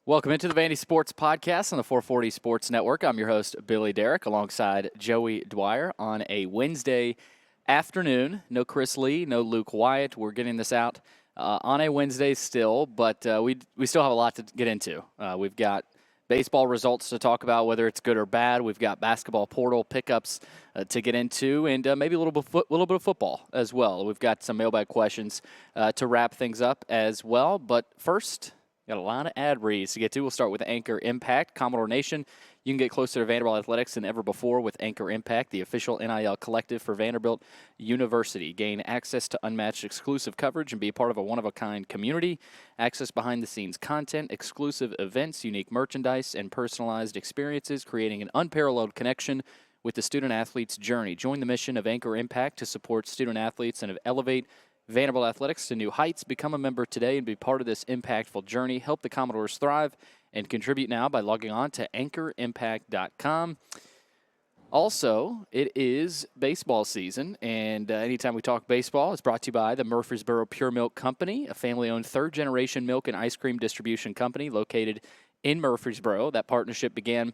Welcome into the Vandy Sports Podcast on the 440 Sports Network. I'm your host, Billy Derrick, alongside Joey Dwyer on a Wednesday afternoon. No Chris Lee, no Luke Wyatt. We're getting this out on a Wednesday still, but we still have a lot to get into. We've got baseball results to talk about, whether it's good or bad. We've got basketball portal pickups to get into, and maybe a little bit of football as well. We've got some mailbag questions to wrap things up as well. But first, got a lot of ad reads to get to. We'll start with Anchor Impact. Commodore Nation, you can get closer to Vanderbilt athletics than ever before with Anchor Impact, the official NIL collective for Vanderbilt University. Gain access to unmatched exclusive coverage and be a part of a one-of-a-kind community. Access behind-the-scenes content, exclusive events, unique merchandise, and personalized experiences, creating an unparalleled connection with the student-athlete's journey. Join the mission of Anchor Impact to support student-athletes and elevate Vanderbilt athletics to new heights. Become a member today and be part of this impactful journey. Help the Commodores thrive and contribute now by logging on to anchorimpact.com. Also, it is baseball season, and anytime we talk baseball, it's brought to you by the Murfreesboro Pure Milk Company, a family-owned third-generation milk and ice cream distribution company located in Murfreesboro. That partnership began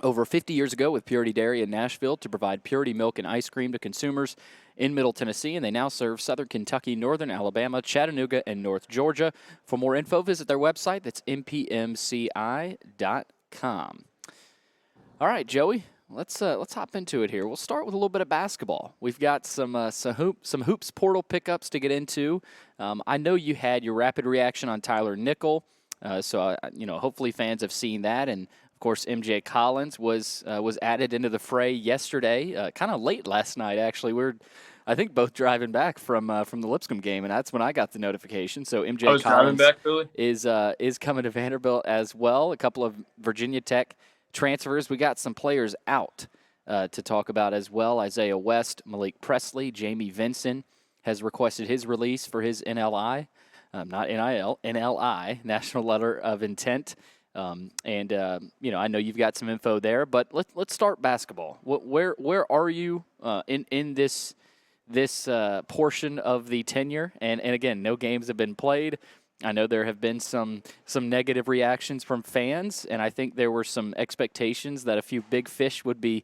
over 50 years ago with Purity Dairy in Nashville to provide purity milk and ice cream to consumers in Middle Tennessee, and they now serve Southern Kentucky, Northern Alabama, Chattanooga, and North Georgia. For more info, visit their website. That's mpmci.com. All right, Joey, let's hop into it here. We'll start with a little bit of basketball. We've got some hoops portal pickups to get into. I know you had your rapid reaction on Tyler Nickel, so hopefully fans have seen that. And of course, MJ Collins was added into the fray yesterday, kind of late last night. Actually, we were, I think, both driving back from the Lipscomb game, and that's when I got the notification. So MJ I was driving Collins back, Billy. is coming to Vanderbilt as well. A couple of Virginia Tech transfers. We got some players out to talk about as well. Isaiah West, Malik Presley, Jamie Vinson has requested his release for his NLI, not NIL, NLI, National Letter of Intent. I know you've got some info there, but let's start basketball. Where are you in this portion of the tenure? And again, no games have been played. I know there have been some negative reactions from fans, and I think there were some expectations that a few big fish would be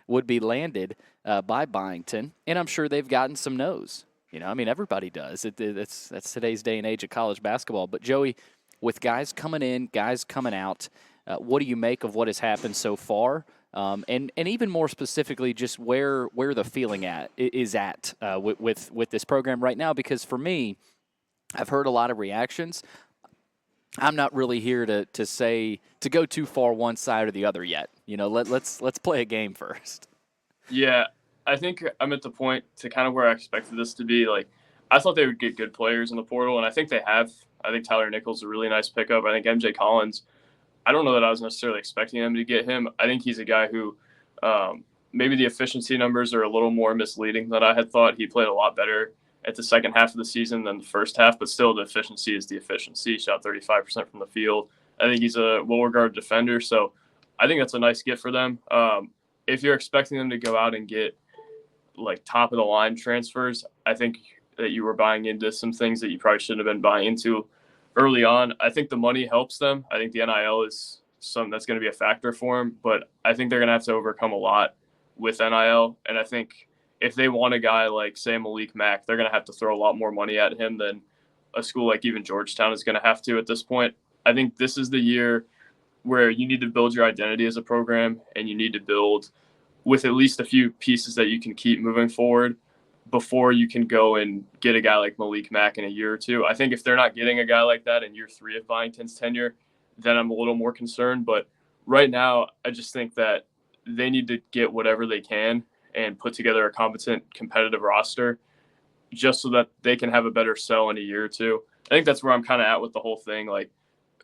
landed by Byington, and I'm sure they've gotten some no's. Everybody does. That's today's day and age of college basketball. But Joey, with guys coming in, guys coming out, what do you make of what has happened so far? And even more specifically, just where the feeling is at with this program right now? Because for me, I've heard a lot of reactions. I'm not really here to go too far one side or the other yet. Let's play a game first. Yeah, I think I'm at the point to kind of where I expected this to be. Like, I thought they would get good players in the portal, and I think they have. I think Tyler Nickel's a really nice pickup. I think MJ Collins, I don't know that I was necessarily expecting them to get him. I think he's a guy who maybe the efficiency numbers are a little more misleading than I had thought. He played a lot better at the second half of the season than the first half, but still the efficiency is the efficiency. Shot 35% from the field. I think he's a well-regarded defender, so I think that's a nice get for them. If you're expecting them to go out and get like top-of-the-line transfers, I think that you were buying into some things that you probably shouldn't have been buying into early on. I think the money helps them. I think the NIL is something that's going to be a factor for them, but I think they're going to have to overcome a lot with NIL. And I think if they want a guy like, say, Malik Mack, they're going to have to throw a lot more money at him than a school like even Georgetown is going to have to at this point. I think this is the year where you need to build your identity as a program, and you need to build with at least a few pieces that you can keep moving forward before you can go and get a guy like Malik Mack in a year or two. I think if they're not getting a guy like that in year 3 of Byington's tenure, then I'm a little more concerned. But right now, I just think that they need to get whatever they can and put together a competent, competitive roster just so that they can have a better sell in a year or two. I think that's where I'm kind of at with the whole thing. Like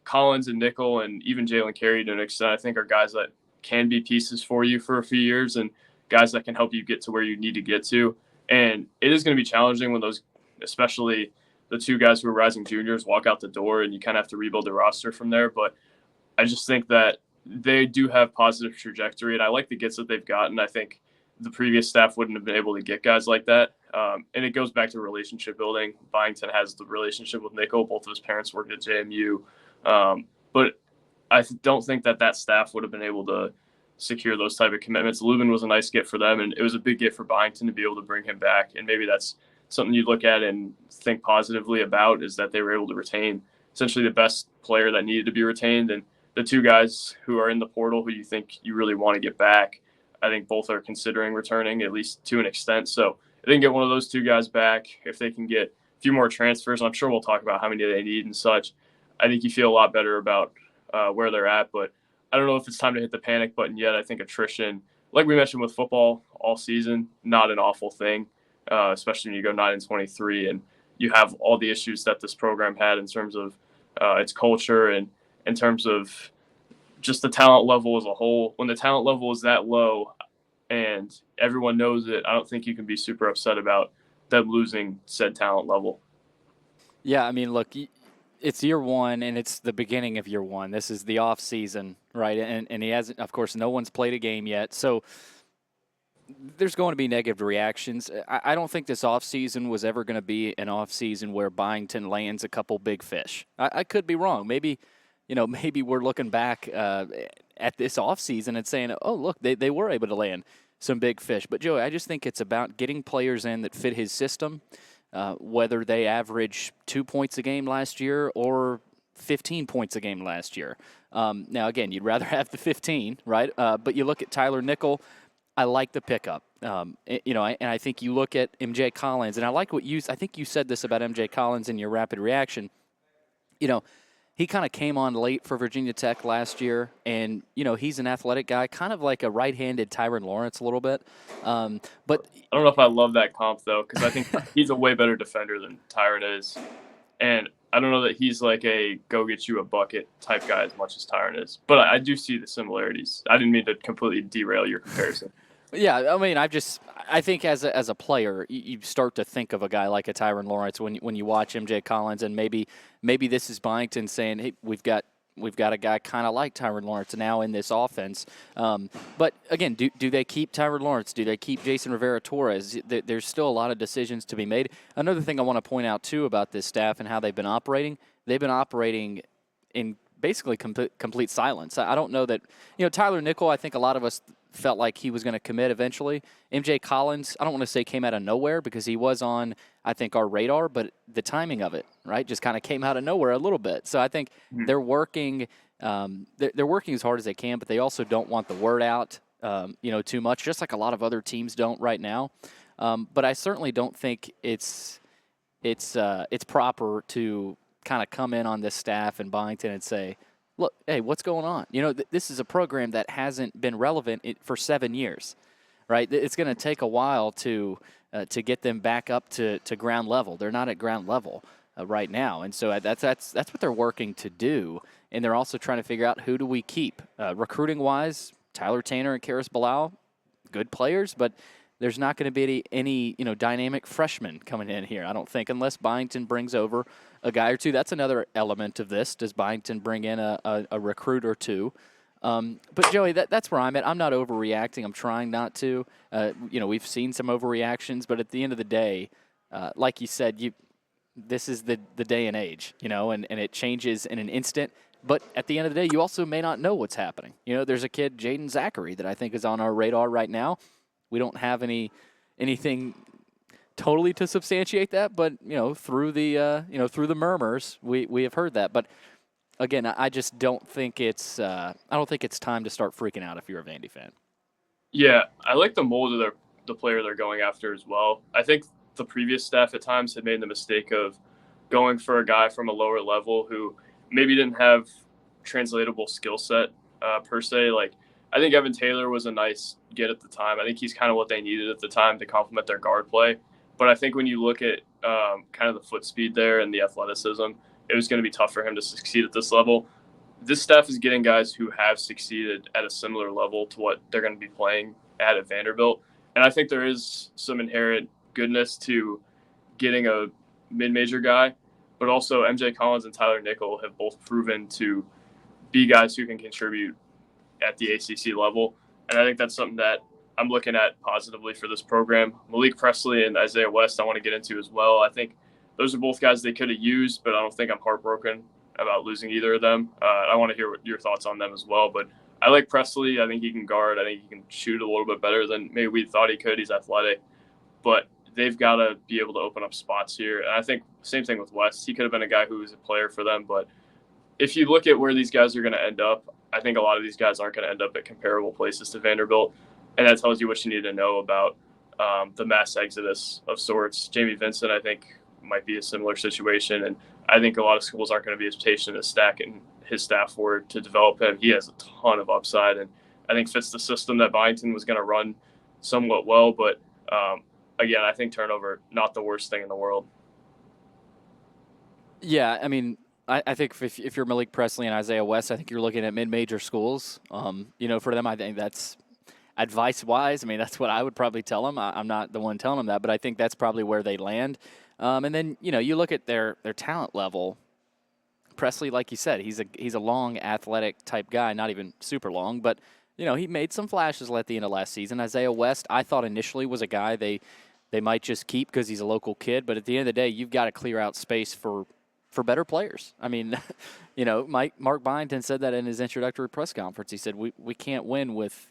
Collins and Nickel and even Jalen Carey to an extent, I think are guys that can be pieces for you for a few years and guys that can help you get to where you need to get to. And it is going to be challenging when those, especially the two guys who are rising juniors, walk out the door and you kind of have to rebuild the roster from there. But I just think that they do have positive trajectory, and I like the gets that they've gotten. I think the previous staff wouldn't have been able to get guys like that. And it goes back to relationship building. Byington has the relationship with Nickel. Both of his parents worked at JMU. But don't think that staff would have been able to secure those type of commitments. Lubin was a nice get for them, and it was a big get for Byington to be able to bring him back. And maybe that's something you look at and think positively about, is that they were able to retain essentially the best player that needed to be retained. And the two guys who are in the portal who you think you really want to get back, I think both are considering returning, at least to an extent. So if they can get one of those two guys back, if they can get a few more transfers, I'm sure we'll talk about how many they need and such, I think you feel a lot better about where they're at. But I don't know if it's time to hit the panic button yet. I think attrition, like we mentioned with football all season, not an awful thing, especially when you go 9-23 and you have all the issues that this program had in terms of its culture and in terms of just the talent level as a whole. When the talent level is that low and everyone knows it, I don't think you can be super upset about them losing said talent level. Yeah, I mean, look, it's year one, and it's the beginning of year one. This is the off season, right? And he hasn't, of course, no one's played a game yet, so there's going to be negative reactions. I don't think this off season was ever going to be an off season where Byington lands a couple big fish. I could be wrong. Maybe we're looking back at this off season and saying, oh, look, they were able to land some big fish. But Joey, I just think it's about getting players in that fit his system. Whether they average 2 points a game last year or 15 points a game last year. Now, again, you'd rather have the 15, right? But you look at Tyler Nickel, I like the pickup. And I think you look at MJ Collins, and I like I think you said this about MJ Collins in your rapid reaction. He kind of came on late for Virginia Tech last year, and, he's an athletic guy, kind of like a right-handed Tyron Lawrence a little bit. But I don't know if I love that comp, though, because I think he's a way better defender than Tyron is. And I don't know that he's like a go-get-you-a-bucket type guy as much as Tyron is. But I do see the similarities. I didn't mean to completely derail your comparison. Yeah, I mean, I think as a player, you start to think of a guy like a Tyron Lawrence when you watch MJ Collins, and maybe this is Byington saying, hey, we've got a guy kind of like Tyron Lawrence now in this offense. But again, do they keep Tyron Lawrence? Do they keep Jason Rivera-Torres? There's still a lot of decisions to be made. Another thing I want to point out too about this staff and how they've been operating in basically complete silence. I don't know that Tyler Nickel. I think a lot of us felt like he was going to commit eventually. MJ Collins, I don't want to say came out of nowhere because he was on, I think, our radar, but the timing of it, right, just kind of came out of nowhere a little bit. So I think they're working they're working as hard as they can, but they also don't want the word out, too much, just like a lot of other teams don't right now. But I certainly don't think it's proper to kind of come in on this staff in Byington and say, look, hey, what's going on? This is a program that hasn't been relevant for 7 years, right? It's going to take a while to get them back up to ground level. They're not at ground level right now, and so that's what they're working to do. And they're also trying to figure out who do we keep recruiting wise. Tyler Tanner and Karis Bilal, good players, but there's not going to be any dynamic freshmen coming in here, I don't think, unless Byington brings over a guy or two. That's another element of this. Does Byington bring in a recruit or two? But, Joey, that's where I'm at. I'm not overreacting. I'm trying not to. We've seen some overreactions, but at the end of the day, like you said, this is the day and age, and it changes in an instant. But at the end of the day, you also may not know what's happening. There's a kid, Jaden Zachary, that I think is on our radar right now. We don't have anything totally to substantiate that, but through the murmurs, we have heard that. But again, I just don't think it's time to start freaking out if you're a Vandy fan. Yeah, I like the mold of the player they're going after as well. I think the previous staff at times had made the mistake of going for a guy from a lower level who maybe didn't have translatable skill set per se. Like, I think Evan Taylor was a nice get at the time. I think he's kind of what they needed at the time to complement their guard play. But I think when you look at kind of the foot speed there and the athleticism, it was going to be tough for him to succeed at this level. This staff is getting guys who have succeeded at a similar level to what they're going to be playing at Vanderbilt. And I think there is some inherent goodness to getting a mid-major guy, but also MJ Collins and Tyler Nickel have both proven to be guys who can contribute at the ACC level. And I think that's something that I'm looking at positively for this program. Malik Presley and Isaiah West I want to get into as well. I think those are both guys they could have used, but I don't think I'm heartbroken about losing either of them. I want to hear your thoughts on them as well. But I like Presley. I think he can guard. I think he can shoot a little bit better than maybe we thought he could. He's athletic. But they've got to be able to open up spots here. And I think same thing with West. He could have been a guy who was a player for them. But if you look at where these guys are going to end up, I think a lot of these guys aren't going to end up at comparable places to Vanderbilt. And that tells you what you need to know about the mass exodus of sorts. Jamie Vincent, I think, might be a similar situation. And I think a lot of schools aren't going to be as patient as Stack and his staff were to develop him. He has a ton of upside, and I think fits the system that Byington was going to run somewhat well. But again, I think turnover, not the worst thing in the world. Yeah, I mean, I think if you're Malik Presley and Isaiah West, I think you're looking at mid-major schools. For them, I think that's advice-wise. I mean, that's what I would probably tell them. I'm not the one telling them that, but I think that's probably where they land. And then, you look at their talent level. Presley, like you said, he's a long, athletic type guy, not even super long, but, he made some flashes at the end of last season. Isaiah West, I thought initially was a guy they might just keep because he's a local kid, but at the end of the day, you've got to clear out space for better players. I mean, Mark Byington said that in his introductory press conference. He said, we can't win with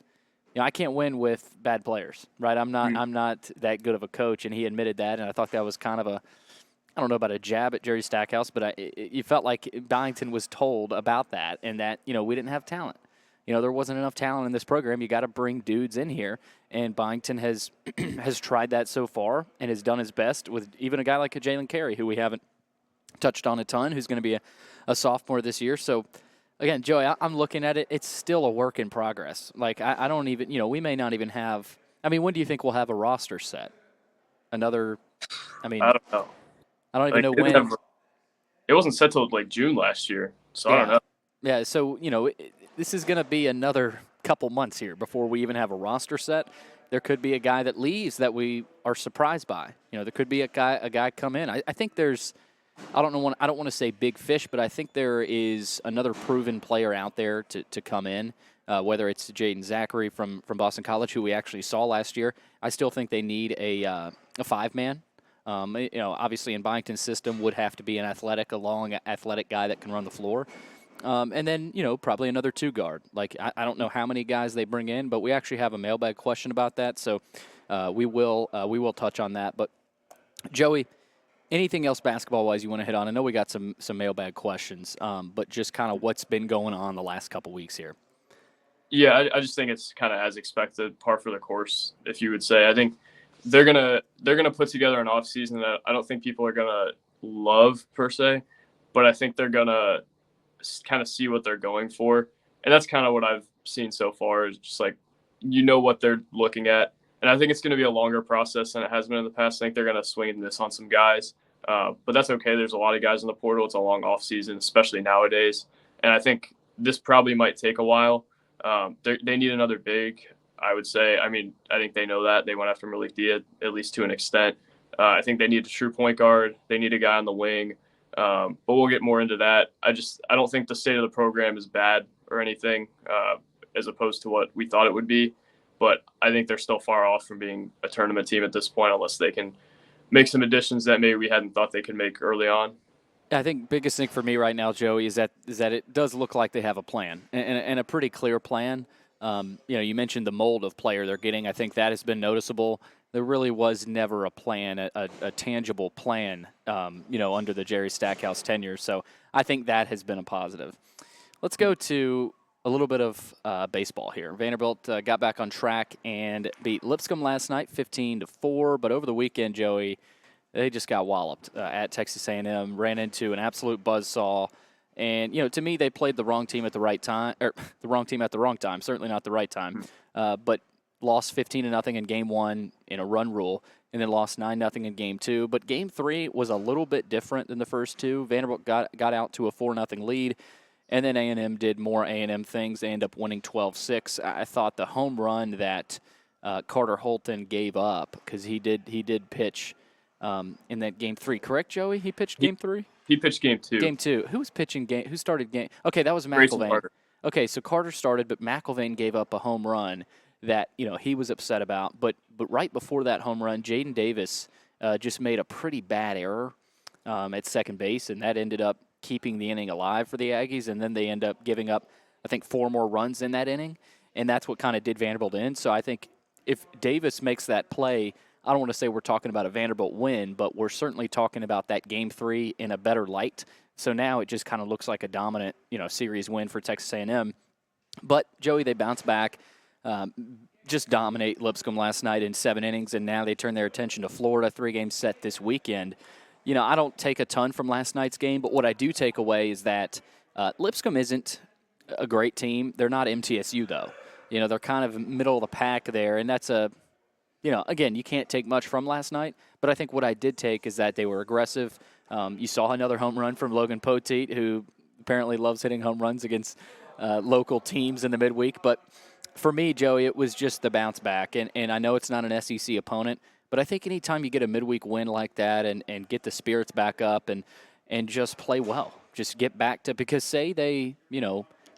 I can't win with bad players, right? I'm not that good of a coach, and he admitted that, and I thought that was kind of I don't know about a jab at Jerry Stackhouse, but you felt like Byington was told about that, and that, we didn't have talent. There wasn't enough talent in this program. You got to bring dudes in here, and Byington has has tried that so far and has done his best with even a guy like a Jalen Carey, who we haven't touched on a ton, who's going to be a sophomore this year. So, again, Joey, I'm looking at it. It's still a work in progress. Like, I don't even, we may not even have – I mean, when do you think we'll have a roster set? I don't know. I don't even know when. It wasn't set till, June last year, so yeah. I don't know. Yeah, so, this is going to be another couple months here before we even have a roster set. There could be a guy that leaves that we are surprised by. There could be a guy come in. I think there's – I don't want to say big fish, but I think there is another proven player out there to come in, whether it's Jaden Zachary from Boston College, who we actually saw last year. I still think they need a five-man. Obviously in Byington's system would have to be a long athletic guy that can run the floor. And then, probably another two guard. I don't know how many guys they bring in, but we actually have a mailbag question about that. So we will touch on that. But Joey, anything else basketball-wise you want to hit on? I know we got some mailbag questions, but just kind of what's been going on the last couple weeks here. Yeah, I just think it's kind of as expected, par for the course, if you would say. I think they're gonna put together an offseason that I don't think people are gonna love per se, but I think they're gonna kind of see what they're going for, and that's kind of what I've seen so far. Is just what they're looking at. And I think it's going to be a longer process than it has been in the past. I think they're going to swing and miss on some guys. But that's okay. There's a lot of guys in the portal. It's a long offseason, especially nowadays. And I think this probably might take a while. They need another big, I would say. I mean, I think they know that. They went after Malik Dia, at least to an extent. I think they need a true point guard. They need a guy on the wing. But we'll get more into that. I don't think the state of the program is bad or anything as opposed to what we thought it would be. But I think they're still far off from being a tournament team at this point unless they can make some additions that maybe we hadn't thought they could make early on. I think biggest thing for me right now, Joey, is that it does look like they have a plan and a pretty clear plan. You mentioned the mold of player they're getting. I think that has been noticeable. There really was never a plan, a tangible plan, under the Jerry Stackhouse tenure. So I think that has been a positive. Let's go to a little bit of baseball here. Vanderbilt got back on track and beat Lipscomb last night, 15-4. But over the weekend, Joey, they just got walloped at Texas A&M. Ran into an absolute buzzsaw. And to me, they played the wrong team at the right time, or the wrong team at the wrong time. Certainly not the right time. But lost 15-0 in Game 1 in a run rule, and then lost 9-0 in Game 2. But Game 3 was a little bit different than the first two. Vanderbilt got out to a 4-0 lead. And then A&M did more A&M things. They end up winning 12-6. I thought the home run that Carter Holton gave up, because he did pitch in that Game 3. Correct, Joey? He pitched Game 3? He pitched Game 2. Game 2. Who was pitching Who started Game? Okay, that was McIlvain. Okay, so Carter started, but McIlvain gave up a home run that he was upset about. But right before that home run, Jaden Davis just made a pretty bad error at second base, and that ended up keeping the inning alive for the Aggies, and then they end up giving up, I think, 4 more runs in that inning, and that's what kind of did Vanderbilt in. So I think if Davis makes that play, I don't want to say we're talking about a Vanderbilt win, but we're certainly talking about that Game 3 in a better light. So now it just kind of looks like a dominant, series win for Texas A&M. But, Joey, they bounce back, just dominate Lipscomb last night in 7 innings, and now they turn their attention to Florida, 3-game set this weekend. I don't take a ton from last night's game, but what I do take away is that Lipscomb isn't a great team. They're not MTSU, though. They're kind of middle of the pack there, and that's again, you can't take much from last night, but I think what I did take is that they were aggressive. You saw another home run from Logan Poteet, who apparently loves hitting home runs against local teams in the midweek. But for me, Joey, it was just the bounce back. And I know it's not an SEC opponent, but I think anytime you get a midweek win like that and get the spirits back up and just play well, just get back to – because say they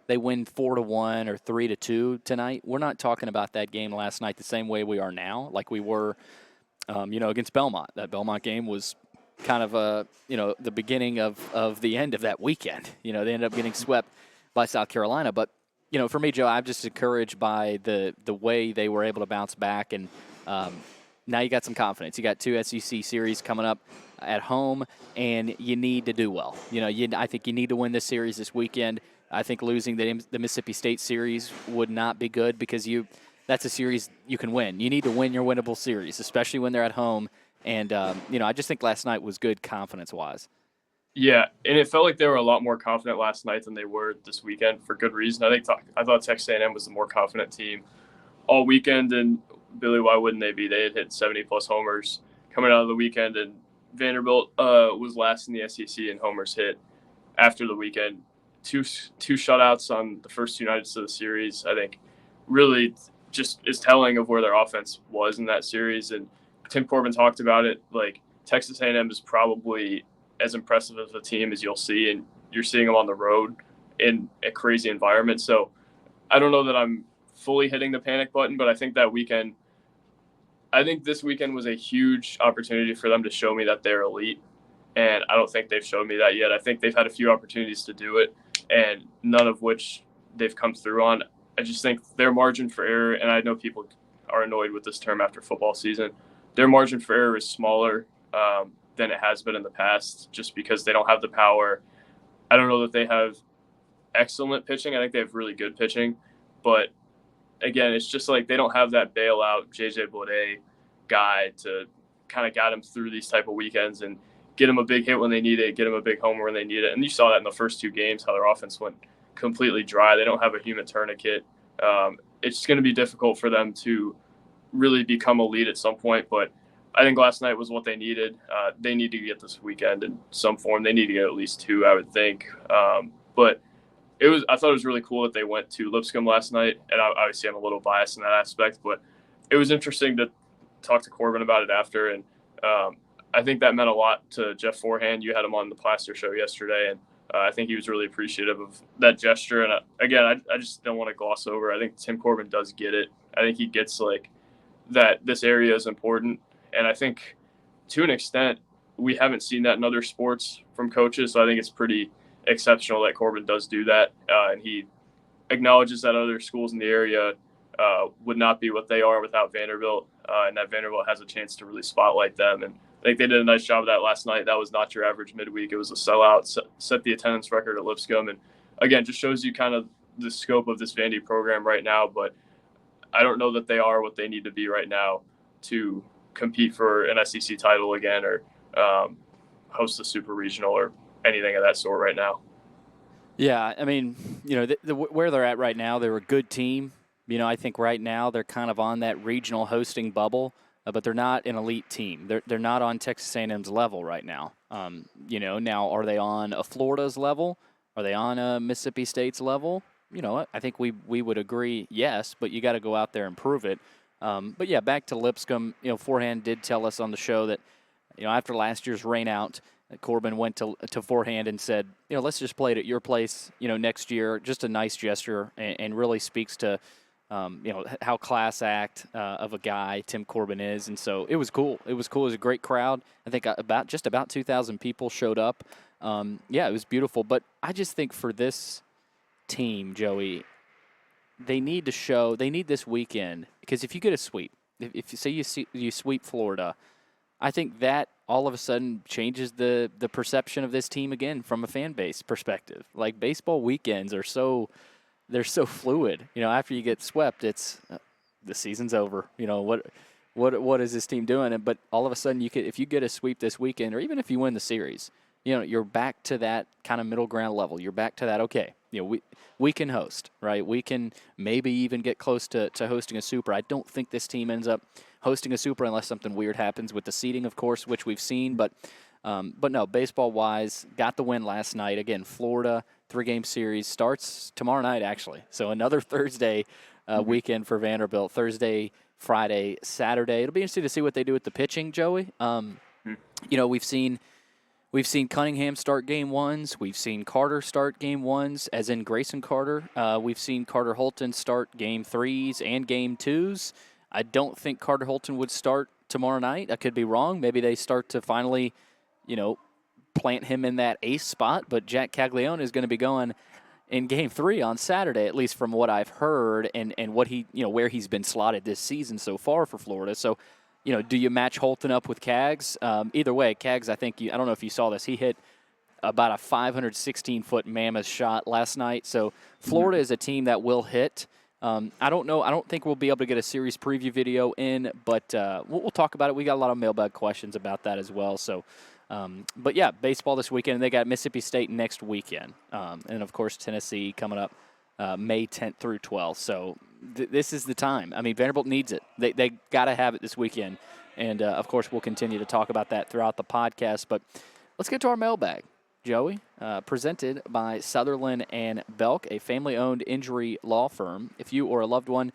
win 4-1 or 3-2 tonight, we're not talking about that game last night the same way we are now, like we were against Belmont. That Belmont game was – kind of the beginning of the end of that weekend. They ended up getting swept by South Carolina. But, for me, Joe, I'm just encouraged by the way they were able to bounce back. And now you got some confidence. You got 2 SEC series coming up at home, and you need to do well. I think you need to win this series this weekend. I think losing the Mississippi State series would not be good because that's a series you can win. You need to win your winnable series, especially when they're at home. And, I just think last night was good confidence-wise. Yeah, and it felt like they were a lot more confident last night than they were this weekend for good reason. I thought Texas A&M was the more confident team all weekend, and Billy, why wouldn't they be? They had hit 70-plus homers coming out of the weekend, and Vanderbilt was last in the SEC in homers hit after the weekend. Two shutouts on the first 2 nights of the series, I think, really just is telling of where their offense was in that series. And Tim Corbin talked about it. Like, Texas A&M is probably as impressive of a team as you'll see, and you're seeing them on the road in a crazy environment. So I don't know that I'm fully hitting the panic button, but I think this weekend was a huge opportunity for them to show me that they're elite, and I don't think they've shown me that yet. I think they've had a few opportunities to do it, and none of which they've come through on. I just think their margin for error, and I know people are annoyed with this term after football season, their margin for error is smaller than it has been in the past just because they don't have the power. I don't know that they have excellent pitching. I think they have really good pitching. But, again, it's just like they don't have that bailout J.J. Bleday guy to kind of guide them through these type of weekends and get them a big hit when they need it, get them a big homer when they need it. And you saw that in the first 2 games, how their offense went completely dry. They don't have a human tourniquet. It's going to be difficult for them to really become a lead at some point, but I think last night was what they needed. They need to get this weekend in some form. They need to get at least 2, I would think. But I thought it was really cool that they went to Lipscomb last night, and obviously I'm a little biased in that aspect, but it was interesting to talk to Corbin about it after, and I think that meant a lot to Jeff Forehand. You had him on the Plaster Show yesterday, and I think he was really appreciative of that gesture. And again, I just don't want to gloss over. I think Tim Corbin does get it. I think he gets that this area is important. And I think to an extent, we haven't seen that in other sports from coaches. So I think it's pretty exceptional that Corbin does do that. And he acknowledges that other schools in the area would not be what they are without Vanderbilt. And that Vanderbilt has a chance to really spotlight them. And I think they did a nice job of that last night. That was not your average midweek. It was a sellout, set the attendance record at Lipscomb. And again, just shows you kind of the scope of this Vandy program right now. But I don't know that they are what they need to be right now to compete for an SEC title again or host a super regional or anything of that sort right now. Yeah, I mean, where they're at right now, they're a good team. I think right now they're kind of on that regional hosting bubble, but they're not an elite team. They're not on Texas A&M's level right now. Now are they on a Florida's level? Are they on a Mississippi State's level? I think we would agree yes, but you got to go out there and prove it. But yeah, back to Lipscomb. Forehand did tell us on the show that after last year's rainout, Corbin went to Forehand and said, let's just play it at your place, next year. Just a nice gesture and really speaks to how class act of a guy Tim Corbin is. And so it was cool. It was cool. It was a great crowd. I think about 2,000 people showed up Yeah, it was beautiful. But I just think for this team, Joey, they need this weekend, because if you get a sweep, if you say you sweep Florida, I think that all of a sudden changes the perception of this team again from a fan base perspective. Like, baseball weekends are they're so fluid. After you get swept, it's the season's over. What is this team doing? But all of a sudden, if you get a sweep this weekend, or even if you win the series, you're back to that kind of middle ground level. You're back to that, okay, we can host, right? We can maybe even get close to hosting a super. I don't think this team ends up hosting a super unless something weird happens with the seeding, of course, which we've seen. But no, baseball-wise, got the win last night. Again, Florida, 3-game series starts tomorrow night, actually. So another Thursday weekend for Vanderbilt. Thursday, Friday, Saturday. It'll be interesting to see what they do with the pitching, Joey. We've seen Cunningham start game ones. We've seen Carter start game ones, as in Grayson Carter. We've seen Carter Holton start game threes and game twos. I don't think Carter Holton would start tomorrow night. I could be wrong. Maybe they start to finally, plant him in that ace spot. But Jack Caglione is going to be going in game 3 on Saturday, at least from what I've heard and what he, where he's been slotted this season so far for Florida. So, do you match Holton up with Cags? Either way, Cags, I don't know if you saw this. He hit about a 516-foot mammoth shot last night. So Florida is a team that will hit. I don't know. I don't think we'll be able to get a series preview video in, but we'll talk about it. We got a lot of mailbag questions about that as well. So, but yeah, baseball this weekend. And they got Mississippi State next weekend, and of course Tennessee coming up May 10th through 12th. So this is the time. I mean, Vanderbilt needs it. They got to have it this weekend, and of course we'll continue to talk about that throughout the podcast. But let's get to our mailbag. Joey, presented by Sutherland and Belk, a family-owned injury law firm. If you or a loved one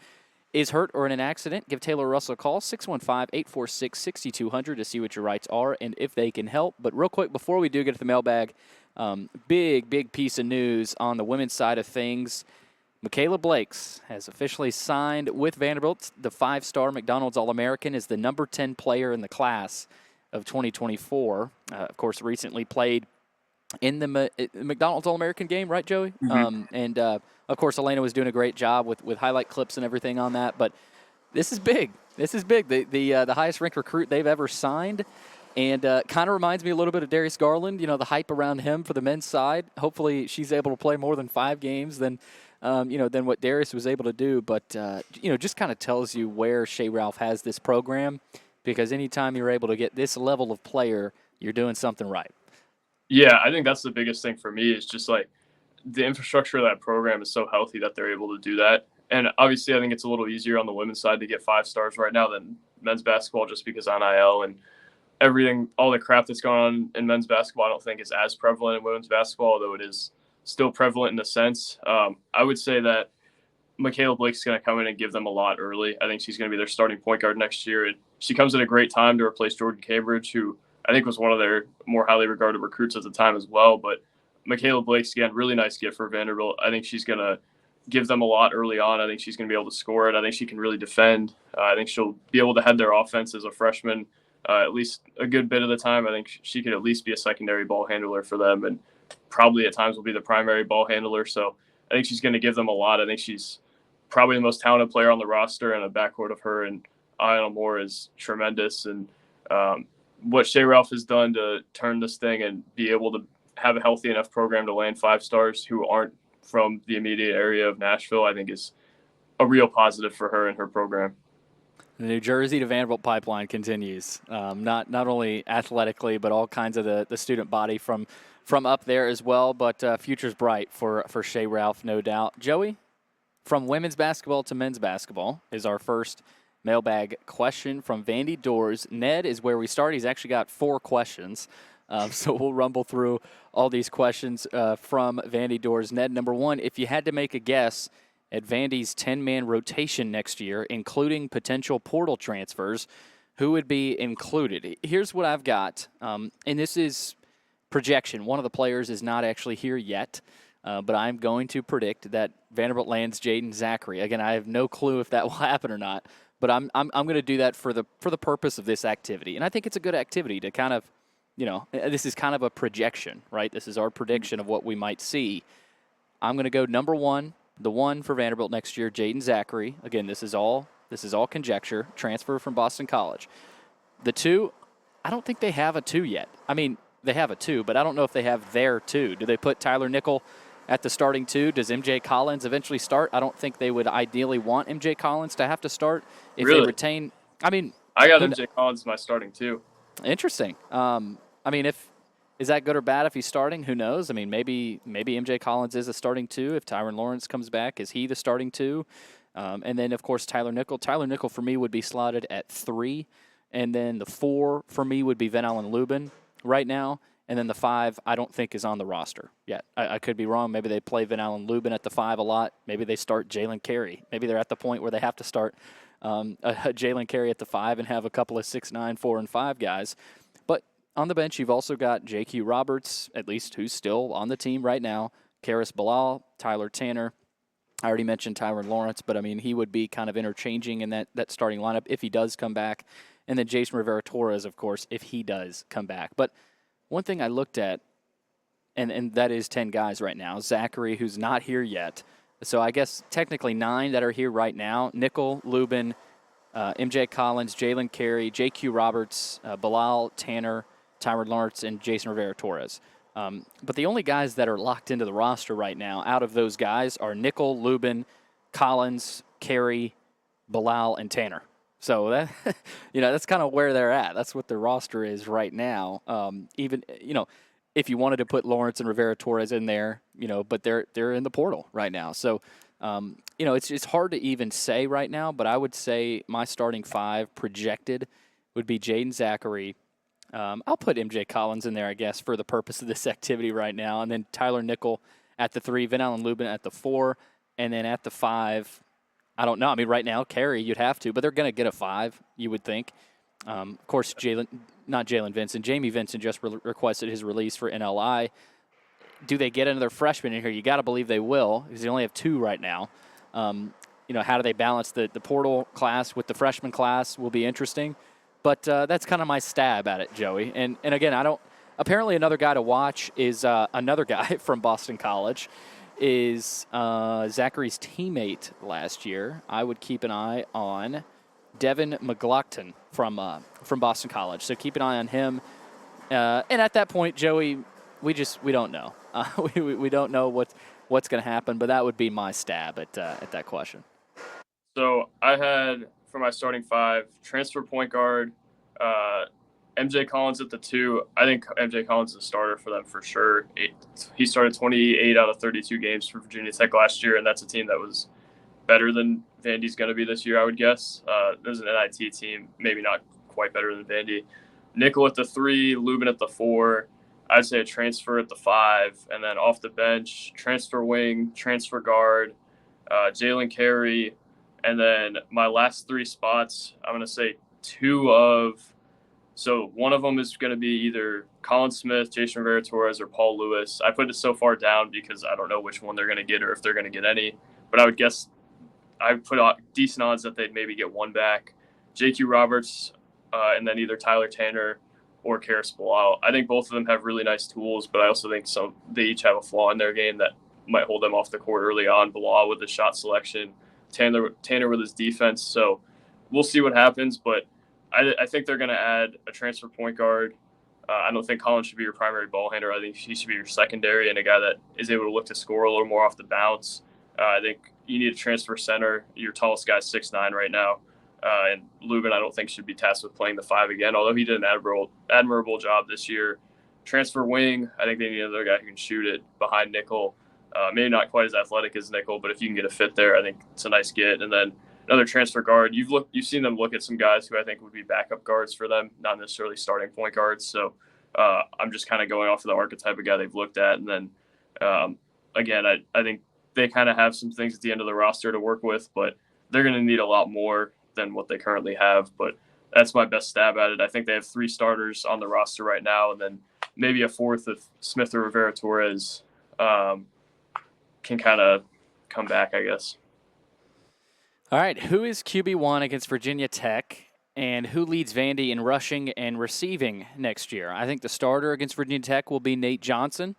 is hurt or in an accident, give Taylor Russell a call, 615-846-6200, to see what your rights are and if they can help. But real quick, before we do get to the mailbag, big piece of news on the women's side of things. Michaela Blakes has officially signed with Vanderbilt. The 5-star McDonald's All-American is the number 10 player in the class of 2024. Of course, recently played in the McDonald's All-American game, right, Joey? Mm-hmm. Of course, Elena was doing a great job with highlight clips and everything on that. But this is big. This is big. The highest-ranked recruit they've ever signed. And kind of reminds me a little bit of Darius Garland, the hype around him for the men's side. Hopefully she's able to play more than 5 games than what Darius was able to do. But, just kind of tells you where Shea Ralph has this program, because anytime you're able to get this level of player, you're doing something right. Yeah, I think that's the biggest thing for me is just like the infrastructure of that program is so healthy that they're able to do that. And obviously I think it's a little easier on the women's side to get 5 stars right now than men's basketball, just because NIL and everything, all the crap that's going on in men's basketball, I don't think is as prevalent in women's basketball, although it is still prevalent in a sense. I would say that Michaela Blake's going to come in and give them a lot early. I think she's going to be their starting point guard next year. And she comes at a great time to replace Jordan Cambridge, who I think was one of their more highly regarded recruits at the time as well. But Michaela Blake's, again, really nice gift for Vanderbilt. I think she's going to give them a lot early on. I think she's going to be able to score it. I think she can really defend. I think she'll be able to head their offense as a freshman at least a good bit of the time. I think she could at least be a secondary ball handler for them, and probably at times will be the primary ball handler. So I think she's going to give them a lot. I think she's probably the most talented player on the roster, and a backcourt of her and Ayanna Moore is tremendous. And what Shea Ralph has done to turn this thing and be able to have a healthy enough program to land 5 stars who aren't from the immediate area of Nashville, I think is a real positive for her and her program. The New Jersey to Vanderbilt pipeline continues, not only athletically, but all kinds of the student body from up there as well. But future's bright for Shea Ralph, no doubt. Joey, from women's basketball to men's basketball is our first mailbag question from Vandy Doors. Ned is where we start. He's actually got 4 questions. So we'll rumble through all these questions from Vandy Doors. Ned, number 1, if you had to make a guess at Vandy's 10-man rotation next year, including potential portal transfers, who would be included? Here's what I've got, and this is projection. One of the players is not actually here yet, but I'm going to predict that Vanderbilt lands Jaden Zachary. Again, I have no clue if that will happen or not, but I'm going to do that for the purpose of this activity. And I think it's a good activity to kind of this is kind of a projection, right? This is our prediction of what we might see. I'm going to go number one, the one for Vanderbilt next year, Jaden Zachary. Again, this is all conjecture, transfer from Boston College. The two, I don't think they have a two yet. I mean, they have a two, but I don't know if they have their two. Do they put Tyler Nickel at the starting two? Does MJ Collins eventually start? I don't think they would ideally want MJ Collins to have to start if Really? they retain. I mean, I got MJ Collins as my starting two. Interesting. I mean, is that good or bad if he's starting? Who knows? I mean, maybe MJ Collins is a starting two. If Tyron Lawrence comes back, is he the starting two? And then, of course, Tyler Nickel. Tyler Nickel, for me, would be slotted at 3. And then the 4, for me, would be Van Allen Lubin right now. And then the 5, I don't think is on the roster yet. I could be wrong. Maybe they play Van Allen Lubin at the 5 a lot. Maybe they start Jalen Carey. Maybe they're at the point where they have to start Jalen Carey at the 5 and have a couple of 6'9", 4, and 5 guys. But on the bench, you've also got J.Q. Roberts, at least, who's still on the team right now, Karis Bilal, Tyler Tanner. I already mentioned Tyron Lawrence, but, I mean, he would be kind of interchanging in that starting lineup if he does come back. And then Jason Rivera-Torres, of course, if he does come back. But one thing I looked at, and that is 10 guys right now. Zachary, who's not here yet. So I guess technically 9 that are here right now. Nickel, Lubin, MJ Collins, Jalen Carey, J.Q. Roberts, Bilal, Tanner, Tyron Lawrence, and Jason Rivera-Torres. But the only guys that are locked into the roster right now out of those guys are Nickel, Lubin, Collins, Carey, Bilal, and Tanner. So that that's kind of where they're at. That's what the roster is right now. Even if you wanted to put Lawrence and Rivera-Torres in there, but they're in the portal right now. So it's hard to even say right now. But I would say my starting 5 projected would be Jaden Zachary. I'll put MJ Collins in there, I guess, for the purpose of this activity right now, and then Tyler Nickel at the 3, Van Allen Lubin at the 4, and then at the 5. I don't know. I mean, right now, Carey, you'd have to, but they're going to get a 5, you would think. Of course, Jamie Vincent just requested his release for NLI. Do they get another freshman in here? You got to believe they will, because they only have 2 right now. How do they balance the portal class with the freshman class will be interesting. But that's kind of my stab at it, Joey. And again, apparently another guy to watch is another guy from Boston College. Is Zachary's teammate last year. I would keep an eye on Devin McGlockton from Boston College. So keep an eye on him. And at that point, Joey, we don't know. We don't know what's going to happen. But that would be my stab at that question. So I had for my starting 5 transfer point guard. MJ Collins at the 2. I think MJ Collins is a starter for them for sure. He started 28 out of 32 games for Virginia Tech last year, and that's a team that was better than Vandy's going to be this year, I would guess. There's an NIT team, maybe not quite better than Vandy. Nickel at the 3, Lubin at the 4. I'd say a transfer at the 5, and then off the bench, transfer wing, transfer guard, Jalen Carey, and then my last 3 spots, I'm going to say 2 of – so one of them is going to be either Colin Smith, Jason Rivera-Torres, or Paul Lewis. I put it so far down because I don't know which one they're going to get or if they're going to get any. But I would guess I put out decent odds that they'd maybe get 1 back. J.Q. Roberts, and then either Tyler Tanner or Karis Bilal. I think both of them have really nice tools, but I also think they each have a flaw in their game that might hold them off the court early on. Bilal with the shot selection, Tanner with his defense. So we'll see what happens, but I think they're going to add a transfer point guard. I don't think Collins should be your primary ball handler. I think he should be your secondary and a guy that is able to look to score a little more off the bounce. I think you need a transfer center. Your tallest guy's 6'9" right now. And Lubin, I don't think, should be tasked with playing the 5 again, although he did an admirable job this year. Transfer wing, I think they need another guy who can shoot it behind Nickel. Maybe not quite as athletic as Nickel, but if you can get a fit there, I think it's a nice get. And then another transfer guard. You've seen them look at some guys who I think would be backup guards for them, not necessarily starting point guards. So I'm just kind of going off of the archetype of guy they've looked at. And then, again, I think they kind of have some things at the end of the roster to work with, but they're going to need a lot more than what they currently have. But that's my best stab at it. I think they have 3 starters on the roster right now, and then maybe a 4th if Smith or Rivera-Torres can kind of come back, I guess. All right, who is QB1 against Virginia Tech? And who leads Vandy in rushing and receiving next year? I think the starter against Virginia Tech will be Nate Johnson.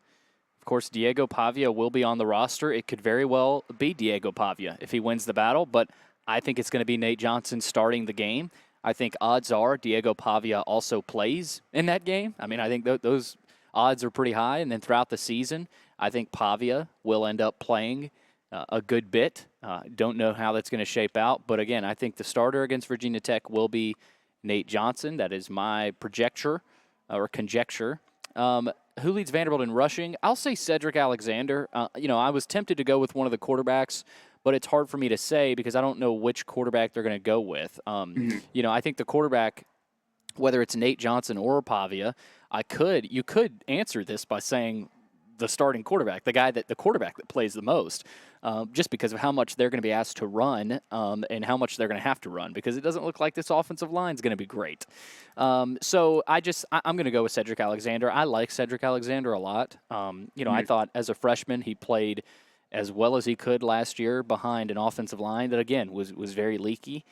Of course, Diego Pavia will be on the roster. It could very well be Diego Pavia if he wins the battle, but I think it's going to be Nate Johnson starting the game. I think odds are Diego Pavia also plays in that game. I mean, I think those odds are pretty high. And then throughout the season, I think Pavia will end up playing a good bit. Don't know how that's going to shape out. But again, I think the starter against Virginia Tech will be Nate Johnson. That is my conjecture. Who leads Vanderbilt in rushing? I'll say Cedric Alexander. I was tempted to go with one of the quarterbacks, but it's hard for me to say because I don't know which quarterback they're going to go with. I think the quarterback, whether it's Nate Johnson or Pavia, you could answer this by saying the starting quarterback, the quarterback that plays the most, just because of how much they're going to be asked to run and how much they're going to have to run, because it doesn't look like this offensive line is going to be great. So I'm going to go with Cedric Alexander. I like Cedric Alexander a lot. I thought as a freshman he played as well as he could last year behind an offensive line that, again, was very leaky.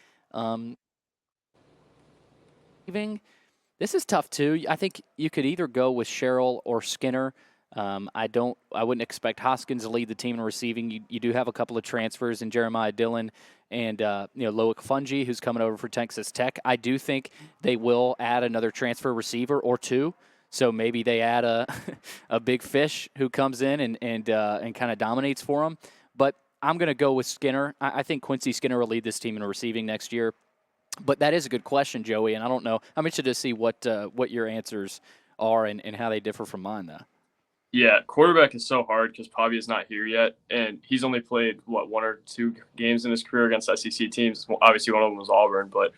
This is tough, too. I think you could either go with Sherrill or Skinner. I wouldn't expect Hoskins to lead the team in receiving. You do have a couple of transfers in Jeremiah Dillon and Loic Fungi, who's coming over for Texas Tech. I do think they will add another transfer receiver or two. So maybe they add a big fish who comes in and kind of dominates for them. But I'm going to go with Skinner. I think Quincy Skinner will lead this team in receiving next year. But that is a good question, Joey, and I don't know. I'm interested to see what your answers are and how they differ from mine, though. Yeah, quarterback is so hard because Pavia's not here yet, and he's only played, one or two games in his career against SEC teams. Well, obviously, one of them was Auburn, but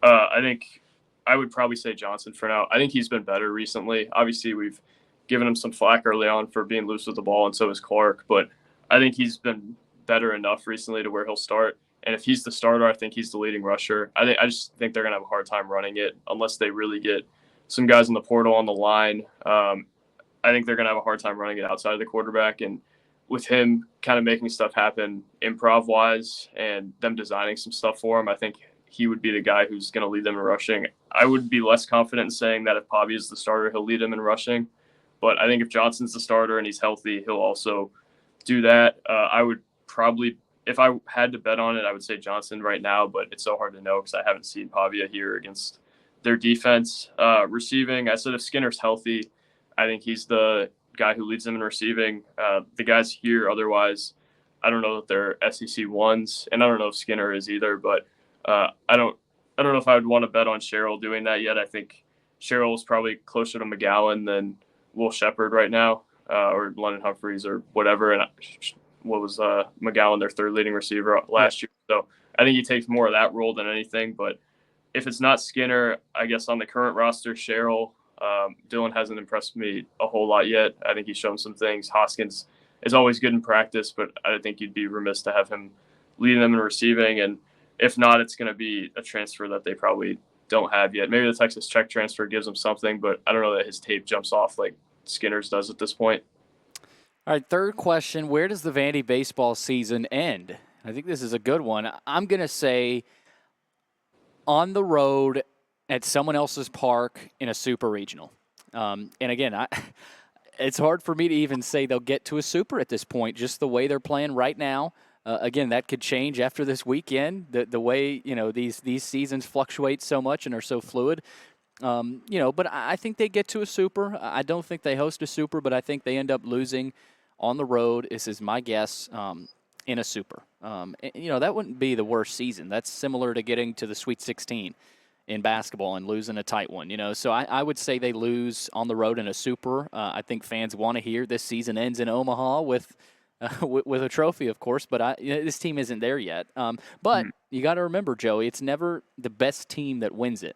I think I would probably say Johnson for now. I think he's been better recently. Obviously, we've given him some flack early on for being loose with the ball, and so has Clark, but I think he's been better enough recently to where he'll start. And if he's the starter, I think he's the leading rusher. I just think they're going to have a hard time running it unless they really get some guys in the portal on the line. I think they're going to have a hard time running it outside of the quarterback. And with him kind of making stuff happen improv-wise and them designing some stuff for him, I think he would be the guy who's going to lead them in rushing. I would be less confident in saying that if Pavia is the starter, he'll lead them in rushing. But I think if Johnson's the starter and he's healthy, he'll also do that. I would probably, if I had to bet on it, I would say Johnson right now, but it's so hard to know because I haven't seen Pavia here against their defense. Receiving, I said if Skinner's healthy, I think he's the guy who leads them in receiving. The guys here, otherwise, I don't know if they're SEC ones, and I don't know if Skinner is either. But I don't know if I would want to bet on Sherrill doing that yet. I think Sherrill is probably closer to McGowan than Will Shepherd right now, or London Humphreys or whatever. And what was McGowan, their third leading receiver last year? So I think he takes more of that role than anything. But if it's not Skinner, I guess on the current roster, Sherrill. Dillon hasn't impressed me a whole lot yet. I think he's shown some things. Hoskins is always good in practice, but I think you'd be remiss to have him leading them in receiving. And if not, it's going to be a transfer that they probably don't have yet. Maybe the Texas Tech transfer gives him something, but I don't know that his tape jumps off like Skinner's does at this point. All right, third question. Where does the Vandy baseball season end? I think this is a good one. I'm going to say on the road at someone else's park in a super regional. And again, it's hard for me to even say they'll get to a super at this point, just the way they're playing right now. Again, that could change after this weekend, the way, these seasons fluctuate so much and are so fluid. But I think they get to a super. I don't think they host a super, but I think they end up losing on the road. This is my guess, in a super. That wouldn't be the worst season. That's similar to getting to the Sweet 16 in basketball and losing a tight one, So I would say they lose on the road in a super. I think fans want to hear this season ends in Omaha with a trophy, of course, but this team isn't there yet. But you got to remember, Joey, it's never the best team that wins it.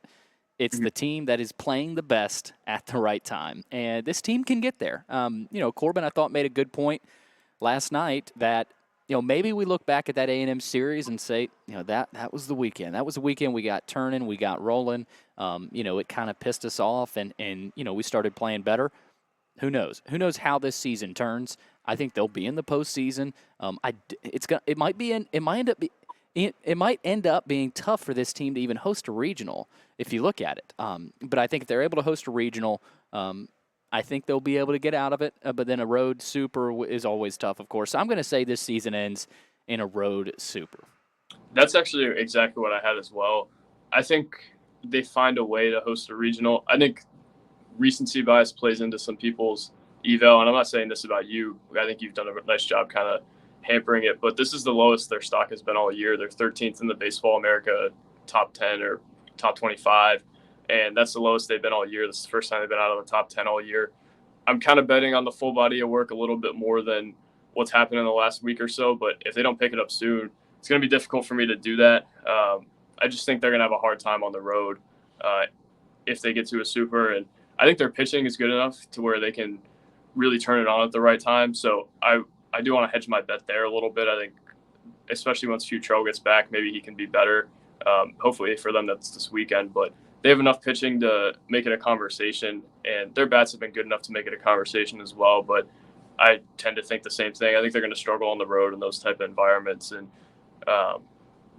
It's the team that is playing the best at the right time. And this team can get there. Corbin, I thought, made a good point last night that, maybe we look back at that A&M series and say, that was the weekend. That was the weekend we got turning, we got rolling. It kind of pissed us off, and we started playing better. Who knows? Who knows how this season turns? I think they'll be in the postseason. It might end up it might end up being tough for this team to even host a regional if you look at it. But I think if they're able to host a regional, I think they'll be able to get out of it. But then a road super is always tough, of course. So I'm going to say this season ends in a road super. That's actually exactly what I had as well. I think they find a way to host a regional. I think recency bias plays into some people's eval, and I'm not saying this about you. I think you've done a nice job kind of hampering it, but this is the lowest their stock has been all year. They're 13th in the Baseball America top 10 or top 25, and that's the lowest they've been all year. This is the first time they've been out of the top 10 all year. I'm kind of betting on the full body of work a little bit more than what's happened in the last week or so, but if they don't pick it up soon, it's going to be difficult for me to do that. I just think they're going to have a hard time on the road if they get to a super, and I think their pitching is good enough to where they can really turn it on at the right time. So I do want to hedge my bet there a little bit. I think, especially once Futrell gets back, maybe he can be better. Hopefully for them, that's this weekend. But they have enough pitching to make it a conversation, and their bats have been good enough to make it a conversation as well. But I tend to think the same thing. I think they're going to struggle on the road in those type of environments, and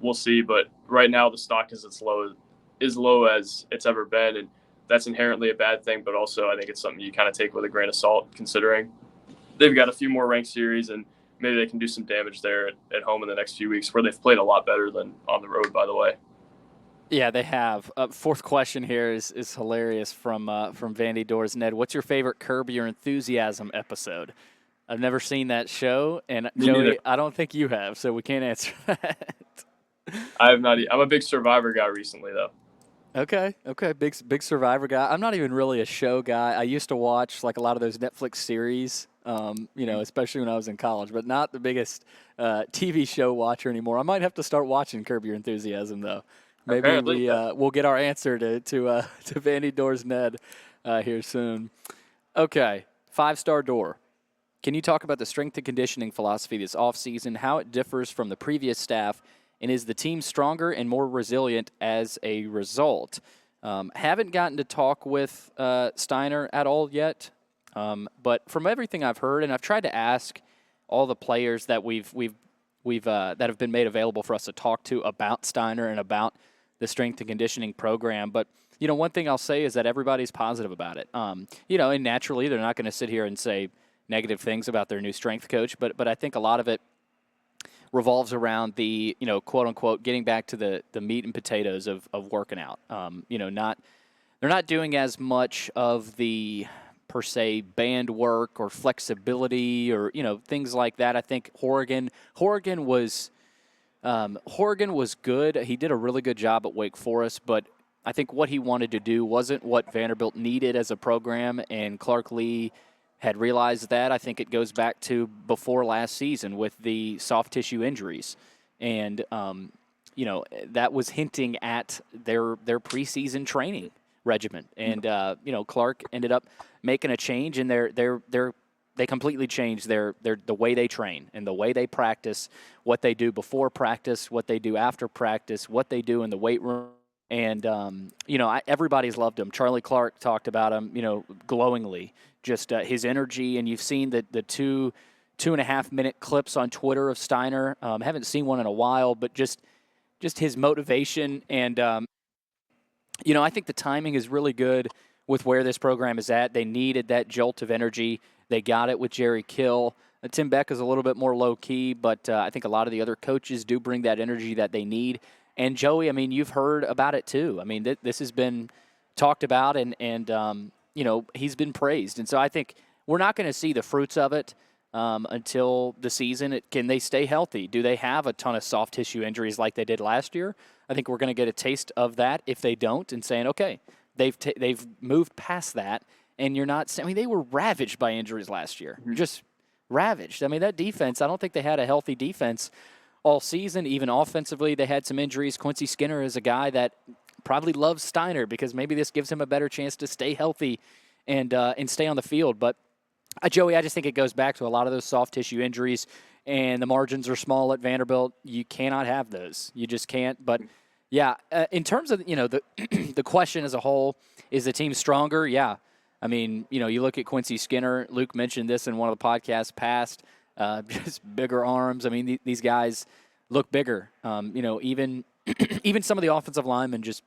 we'll see. But right now, the stock is as low as it's ever been, and that's inherently a bad thing. But also, I think it's something you kind of take with a grain of salt, considering they've got a few more ranked series, and maybe they can do some damage there at home in the next few weeks, where they've played a lot better than on the road, by the way. Yeah, they have. Fourth question here is hilarious from VandyBoys. Ned, what's your favorite Curb Your Enthusiasm episode? I've never seen that show, and Joey, I don't think you have, so we can't answer that. I have not. I'm a big Survivor guy recently, though. Okay, big Survivor guy. I'm not even really a show guy. I used to watch like a lot of those Netflix series, especially when I was in college, but not the biggest TV show watcher anymore. I might have to start watching Curb Your Enthusiasm though. Maybe we'll get our answer to VandyBoys Ned here soon. Okay, 5-star door. Can you talk about the strength and conditioning philosophy this offseason, how it differs from the previous staff, and is the team stronger and more resilient as a result? Haven't gotten to talk with Steiner at all yet, but from everything I've heard, and I've tried to ask all the players that we've that have been made available for us to talk to about Steiner and about the strength and conditioning program. But one thing I'll say is that everybody's positive about it. And naturally they're not going to sit here and say negative things about their new strength coach, but I think a lot of it revolves around the, quote unquote, getting back to the meat and potatoes of working out. They're not doing as much of the per se band work or flexibility or, things like that. I think Horrigan was good. He did a really good job at Wake Forest, but I think what he wanted to do wasn't what Vanderbilt needed as a program, and Clark Lee had realized that. I think it goes back to before last season with the soft tissue injuries. And, that was hinting at their preseason training regimen. And, Clark ended up making a change, and they completely changed the way they train and the way they practice, what they do before practice, what they do after practice, what they do in the weight room. And, everybody's loved him. Charlie Clark talked about him, glowingly, just his energy. And you've seen the 2.5 minute clips on Twitter of Steiner. Haven't seen one in a while, but just his motivation. And, I think the timing is really good with where this program is at. They needed that jolt of energy. They got it with Jerry Kill. Tim Beck is a little bit more low-key, but I think a lot of the other coaches do bring that energy that they need. And Joey, you've heard about it too. This has been talked about, and he's been praised. And so I think we're not going to see the fruits of it until the season. Can they stay healthy? Do they have a ton of soft tissue injuries like they did last year? I think we're going to get a taste of that if they don't, and saying, okay, they've moved past that, and you're not. They were ravaged by injuries last year, just ravaged. That defense. I don't think they had a healthy defense all season. Even offensively, they had some injuries. Quincy Skinner is a guy that probably loves Steiner because maybe this gives him a better chance to stay healthy and stay on the field. But Joey, I just think it goes back to a lot of those soft tissue injuries, and the margins are small at Vanderbilt. You cannot have those. You just can't. But yeah, in terms of the question as a whole, is the team stronger? Yeah. You look at Quincy Skinner. Luke mentioned this in one of the podcasts past. Just bigger arms. These guys look bigger. Even even some of the offensive linemen just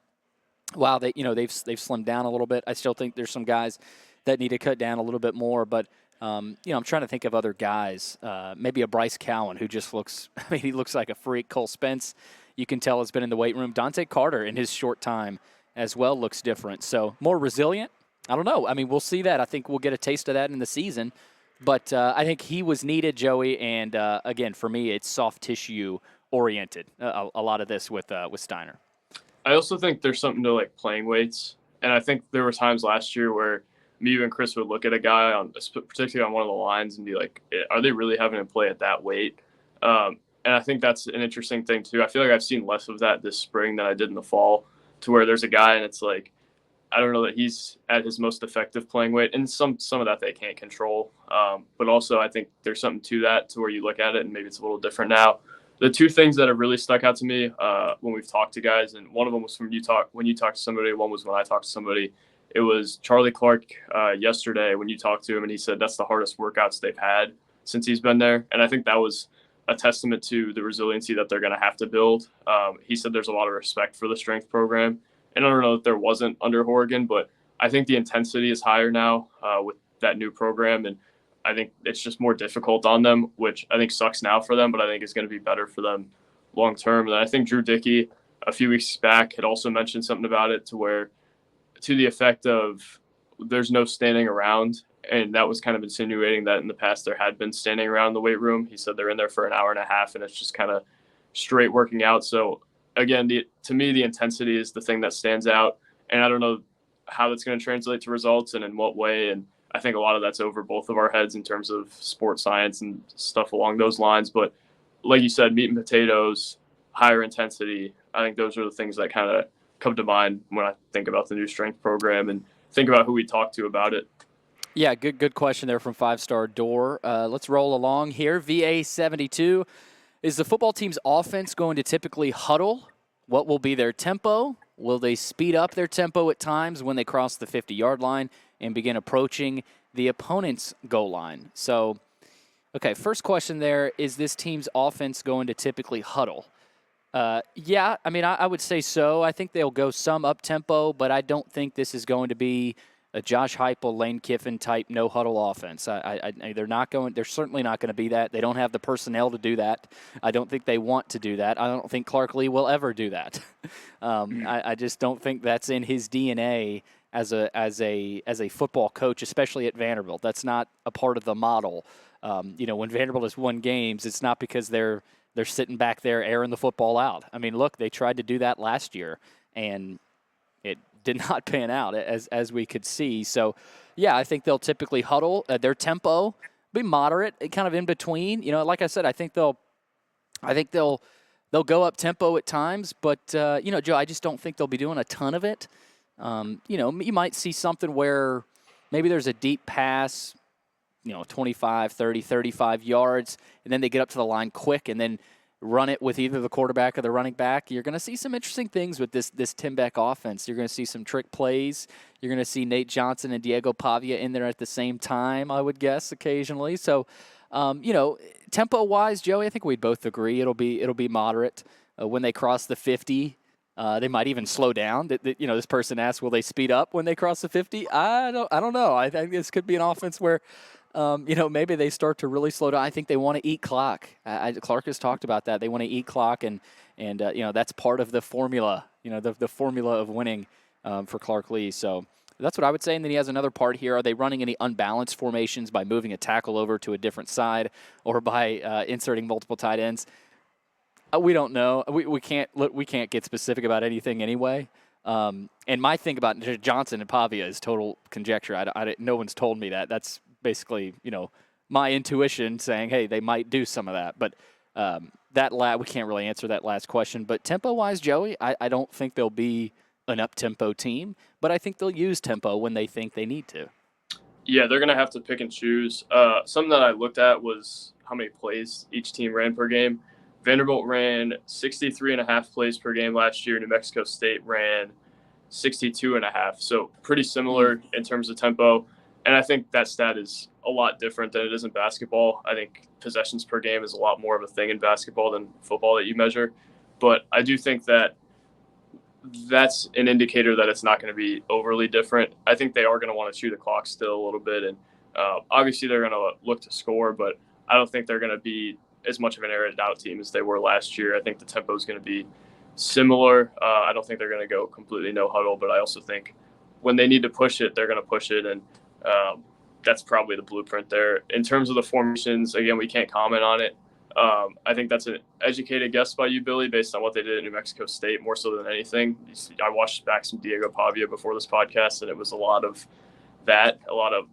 wow, they've slimmed down a little bit. I still think there's some guys that need to cut down a little bit more, but I'm trying to think of other guys. Maybe a Bryce Cowan who just looks. I mean, he looks like a freak. Cole Spence, you can tell, has been in the weight room. Dante Carter in his short time as well looks different. So more resilient. I don't know. I mean, we'll see that. I think we'll get a taste of that in the season. But I think he was needed, Joey. And again, for me, it's soft tissue oriented. A lot of this with Steiner. I also think there's something to like playing weights, and I think there were times last year where me and Chris would look at a guy particularly on one of the lines, and be like, "Are they really having to play at that weight?" And I think that's an interesting thing too. I feel like I've seen less of that this spring than I did in the fall, to where there's a guy and it's like, I don't know that he's at his most effective playing weight, and some of that they can't control. But also, I think there's something to that, to where you look at it and maybe it's a little different now. The two things that have really stuck out to me when we've talked to guys, and one of them was when you talked to somebody, one was when I talked to somebody. It was Charlie Clark yesterday when you talked to him, and he said that's the hardest workouts they've had since he's been there. And I think that was a testament to the resiliency that they're going to have to build. He said there's a lot of respect for the strength program. And I don't know that there wasn't under Horgan, but I think the intensity is higher now with that new program. And I think it's just more difficult on them, which I think sucks now for them, but I think is going to be better for them long term. And I think Drew Dickey a few weeks back had also mentioned something about it, to the effect of there's no standing around. And that was kind of insinuating that in the past there had been standing around the weight room. He said they're in there for an hour and a half and it's just kind of straight working out. So again, to me, the intensity is the thing that stands out. And I don't know how that's going to translate to results and in what way. And I think a lot of that's over both of our heads in terms of sports science and stuff along those lines. But like you said, meat and potatoes, higher intensity, I think those are the things that kind of come to mind when I think about the new strength program and think about who we talked to about it. Yeah, good question there from 5-Star Door. Let's roll along here. VA72, is the football team's offense going to typically huddle? What will be their tempo? Will they speed up their tempo at times when they cross the 50-yard line and begin approaching the opponent's goal line? So, okay, first question there, is this team's offense going to typically huddle? Yeah, I mean, I would say so. I think they'll go some up-tempo, but I don't think this is going to be a Josh Heupel, Lane Kiffin type no-huddle offense. They're certainly not going to be that. They don't have the personnel to do that. I don't think they want to do that. I don't think Clark Lee will ever do that. I just don't think that's in his DNA as a football coach, especially at Vanderbilt. That's not a part of the model. When Vanderbilt has won games, it's not because they're sitting back there airing the football out. I mean, look, they tried to do that last year, and it did not pan out as we could see. So, yeah, I think they'll typically huddle. Their tempo be moderate, kind of in between. Like I said, I think they'll go up tempo at times, but Joe, I just don't think they'll be doing a ton of it. You might see something where maybe there's a deep pass, 25, 30, 35 yards, and then they get up to the line quick and then run it with either the quarterback or the running back. You're going to see some interesting things with this Tim Beck offense. You're going to see some trick plays. You're going to see Nate Johnson and Diego Pavia in there at the same time, I would guess, occasionally. So, tempo-wise, Joey, I think we'd both agree it'll be moderate. When they cross the 50, they might even slow down. This person asked, will they speed up when they cross the 50? I don't know. I think this could be an offense where maybe they start to really slow down. I think they want to eat clock. Clark has talked about that. They want to eat clock, and that's part of the formula, the formula of winning for Clark Lee. So that's what I would say. And then he has another part here. Are they running any unbalanced formations by moving a tackle over to a different side or by inserting multiple tight ends? We don't know. We can't get specific about anything anyway. And my thing about Johnson and Pavia is total conjecture. No one's told me that. That's basically, my intuition saying, hey, they might do some of that. But we can't really answer that last question. But tempo-wise, Joey, I don't think they'll be an up-tempo team, but I think they'll use tempo when they think they need to. Yeah, they're going to have to pick and choose. Something that I looked at was how many plays each team ran per game. Vanderbilt ran 63.5 plays per game last year. New Mexico State ran 62.5. So pretty similar in terms of tempo. And I think that stat is a lot different than it is in basketball. I think possessions per game is a lot more of a thing in basketball than football that you measure. But I do think that that's an indicator that it's not going to be overly different. I think they are going to want to chew the clock still a little bit. And obviously they're going to look to score, but I don't think they're going to be as much of an air it out team as they were last year. I think the tempo is going to be similar. I don't think they're going to go completely no huddle, but I also think when they need to push it, they're going to push it. And that's probably the blueprint there. In terms of the formations, again, we can't comment on it. I think that's an educated guess by you, Billy, based on what they did at New Mexico State, more so than anything. I watched back some Diego Pavia before this podcast, and it was a lot of that, a lot of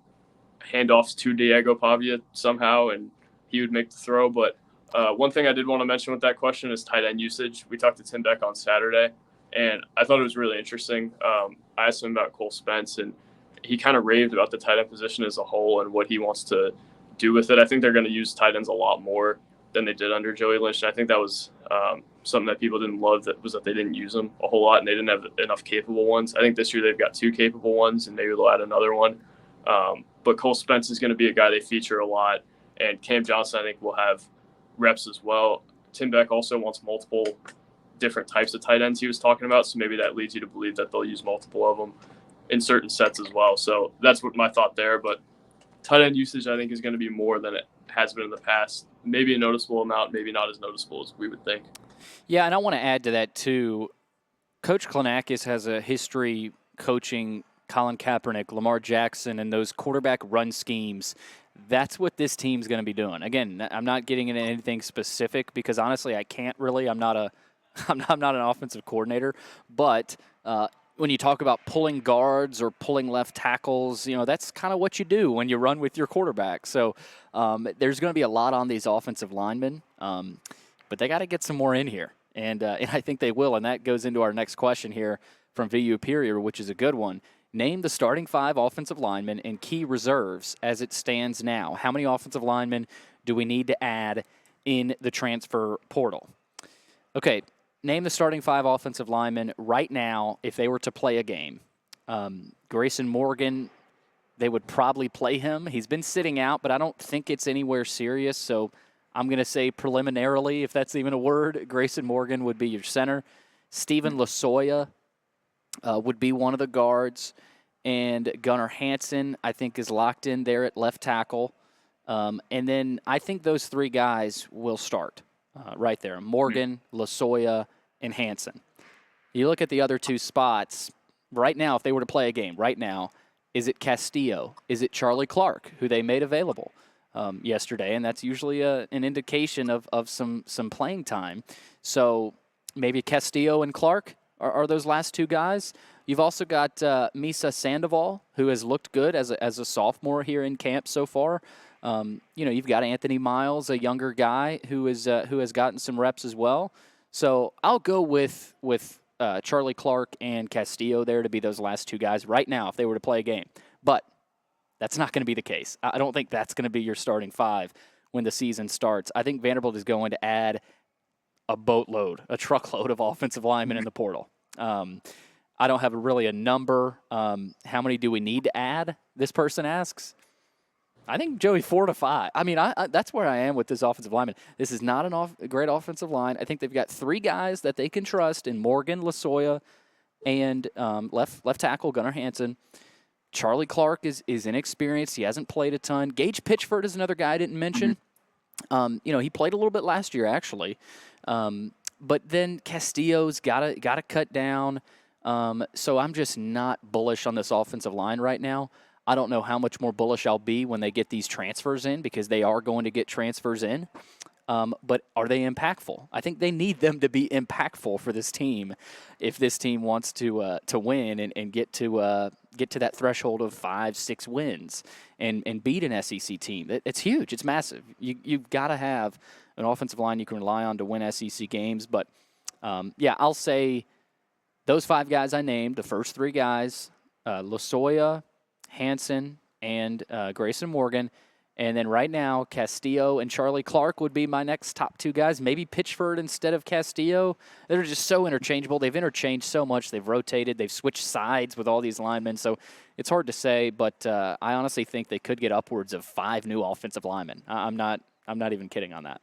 handoffs to Diego Pavia somehow, and he would make the throw. But one thing I did want to mention with that question is tight end usage. We talked to Tim Beck on Saturday, and I thought it was really interesting. I asked him about Cole Spence, and he kind of raved about the tight end position as a whole and what he wants to do with it. I think they're going to use tight ends a lot more than they did under Joey Lynch. And I think that was something that people didn't love, that they didn't use them a whole lot and they didn't have enough capable ones. I think this year they've got 2 capable ones and maybe they'll add another one. But Cole Spence is going to be a guy they feature a lot. And Cam Johnson, I think, will have reps as well. Tim Beck also wants multiple different types of tight ends he was talking about. So maybe that leads you to believe that they'll use multiple of them in certain sets as well. So that's what my thought there. But tight end usage, I think, is going to be more than it has been in the past. Maybe a noticeable amount, maybe not as noticeable as we would think. Yeah, and I want to add to that, too. Coach Klenakis has a history coaching Colin Kaepernick, Lamar Jackson, and those quarterback run schemes. That's what this team's going to be doing. Again, I'm not getting into anything specific because, honestly, I can't really. I'm not an offensive coordinator. But when you talk about pulling guards or pulling left tackles, that's kind of what you do when you run with your quarterback. So there's going to be a lot on these offensive linemen, but they got to get some more in here. And I think they will, and that goes into our next question here from VU Superior, which is a good one. Name the starting 5 offensive linemen and key reserves as it stands now. How many offensive linemen do we need to add in the transfer portal? Okay, name the starting 5 offensive linemen right now if they were to play a game. Grayson Morgan, they would probably play him. He's been sitting out, but I don't think it's anywhere serious, so I'm going to say preliminarily, if that's even a word, Grayson Morgan would be your center. Steven Lasoya would be one of the guards. And Gunnar Hansen, I think, is locked in there at left tackle. And then I think those 3 guys will start right there. Morgan, Lasoya, and Hansen. You look at the other 2 spots. Right now, if they were to play a game, right now, is it Castillo? Is it Charlie Clark, who they made available yesterday? And that's usually an indication of some playing time. So maybe Castillo and Clark are those last 2 guys. You've also got Misa Sandoval, who has looked good as a sophomore here in camp so far. You've got Anthony Miles, a younger guy who has gotten some reps as well. So I'll go with Charlie Clark and Castillo there to be those last 2 guys right now if they were to play a game. But that's not going to be the case. I don't think that's going to be your starting 5 when the season starts. I think Vanderbilt is going to add a truckload of offensive linemen in the portal. I don't have really a number. How many do we need to add? This person asks. I think, Joey, 4 to 5. I mean, that's where I am with this offensive lineman. This is not a great offensive line. I think they've got 3 guys that they can trust in Morgan, Lasoya, and left tackle Gunnar Hansen. Charlie Clark is inexperienced. He hasn't played a ton. Gage Pitchford is another guy I didn't mention. He played a little bit last year, actually. But then Castillo's got to cut down. So I'm just not bullish on this offensive line right now. I don't know how much more bullish I'll be when they get these transfers in because they are going to get transfers in. But are they impactful? I think they need them to be impactful for this team if this team wants to win and get to that threshold of 5-6 wins and beat an SEC team. It's huge. It's massive. You've got to have an offensive line you can rely on to win SEC games. But, I'll say those 5 guys I named, the first 3 guys, Lasoya, Hansen, and Grayson Morgan. And then right now, Castillo and Charlie Clark would be my next top two guys. Maybe Pitchford instead of Castillo. They're just so interchangeable. They've interchanged so much. They've rotated. They've switched sides with all these linemen. So it's hard to say, but I honestly think they could get upwards of 5 new offensive linemen. I'm not even kidding on that.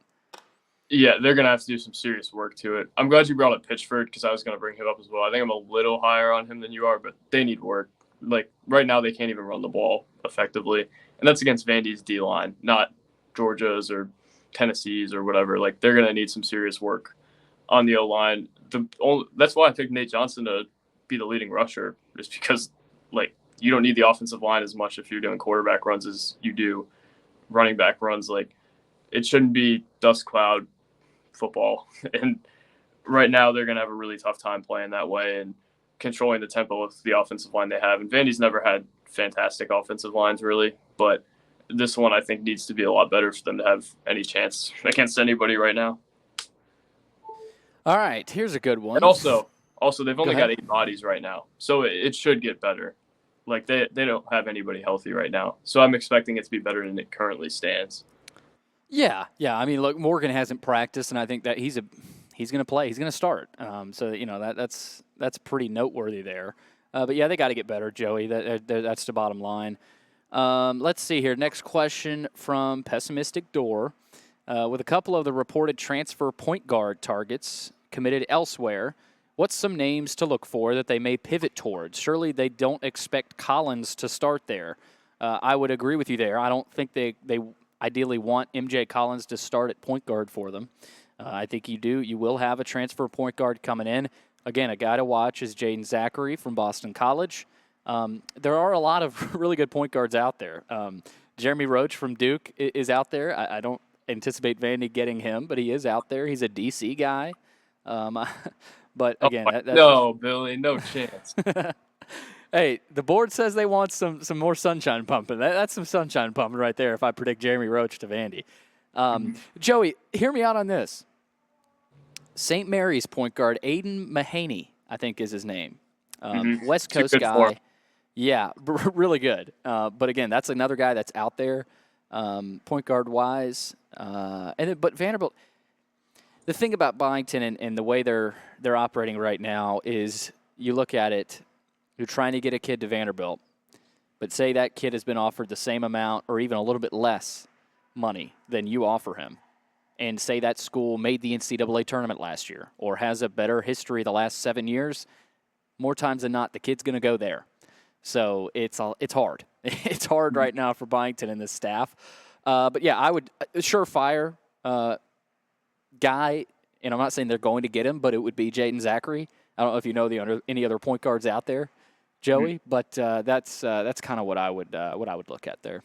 Yeah, they're going to have to do some serious work to it. I'm glad you brought up Pitchford because I was going to bring him up as well. I think I'm a little higher on him than you are, but they need work. Like, right now, they can't even run the ball effectively. And that's against Vandy's D-line, not Georgia's or Tennessee's or whatever. Like, they're going to need some serious work on the O-line. That's why I picked Nate Johnson to be the leading rusher, just because, like, you don't need the offensive line as much if you're doing quarterback runs as you do running back runs. Like, it shouldn't be dust cloud football. And right now, they're going to have a really tough time playing that way and controlling the tempo of the offensive line they have. And Vandy's never had fantastic offensive lines, really. But this one, I think, needs to be a lot better for them to have any chance against anybody right now. All right, here's a good one. And also they've only got 8 bodies right now. So it should get better. Like, they don't have anybody healthy right now. So I'm expecting it to be better than it currently stands. Yeah. I mean, look, Morgan hasn't practiced, and I think that he's going to play. He's going to start. So that's pretty noteworthy there. But yeah, they got to get better, Joey. That's the bottom line. Let's see here. Next question from Pessimistic Door. With a couple of the reported transfer point guard targets committed elsewhere, what's some names to look for that they may pivot towards? Surely they don't expect Collins to start there. I would agree with you there. I don't think they ideally want MJ Collins to start at point guard for them. I think you will have a transfer point guard coming in. Again, a guy to watch is Jaden Zachary from Boston College. There are a lot of really good point guards out there. Jeremy Roach from Duke is out there. I don't anticipate Vandy getting him, but he is out there. He's a DC guy. But again, no, Billy, no chance. Hey, the board says they want some more sunshine pumping. That's some sunshine pumping right there if I predict Jeremy Roach to Vandy. Joey, hear me out on this. St. Mary's point guard Aiden Mahaney, I think is his name. West Coast guy. Form. Yeah, really good. But again, that's another guy that's out there, point guard wise. But Vanderbilt, the thing about Byington and the way they're operating right now is you look at it, you're trying to get a kid to Vanderbilt, but say that kid has been offered the same amount or even a little bit less money than you offer him, and say that school made the NCAA tournament last year or has a better history the last 7 years, more times than not, the kid's going to go there. So it's hard. It's hard right now for Byington and this staff. But yeah, I would surefire guy, and I'm not saying they're going to get him, but it would be Jaden Zachary. I don't know if you know any other point guards out there, Joey, but that's kind of what I would look at there.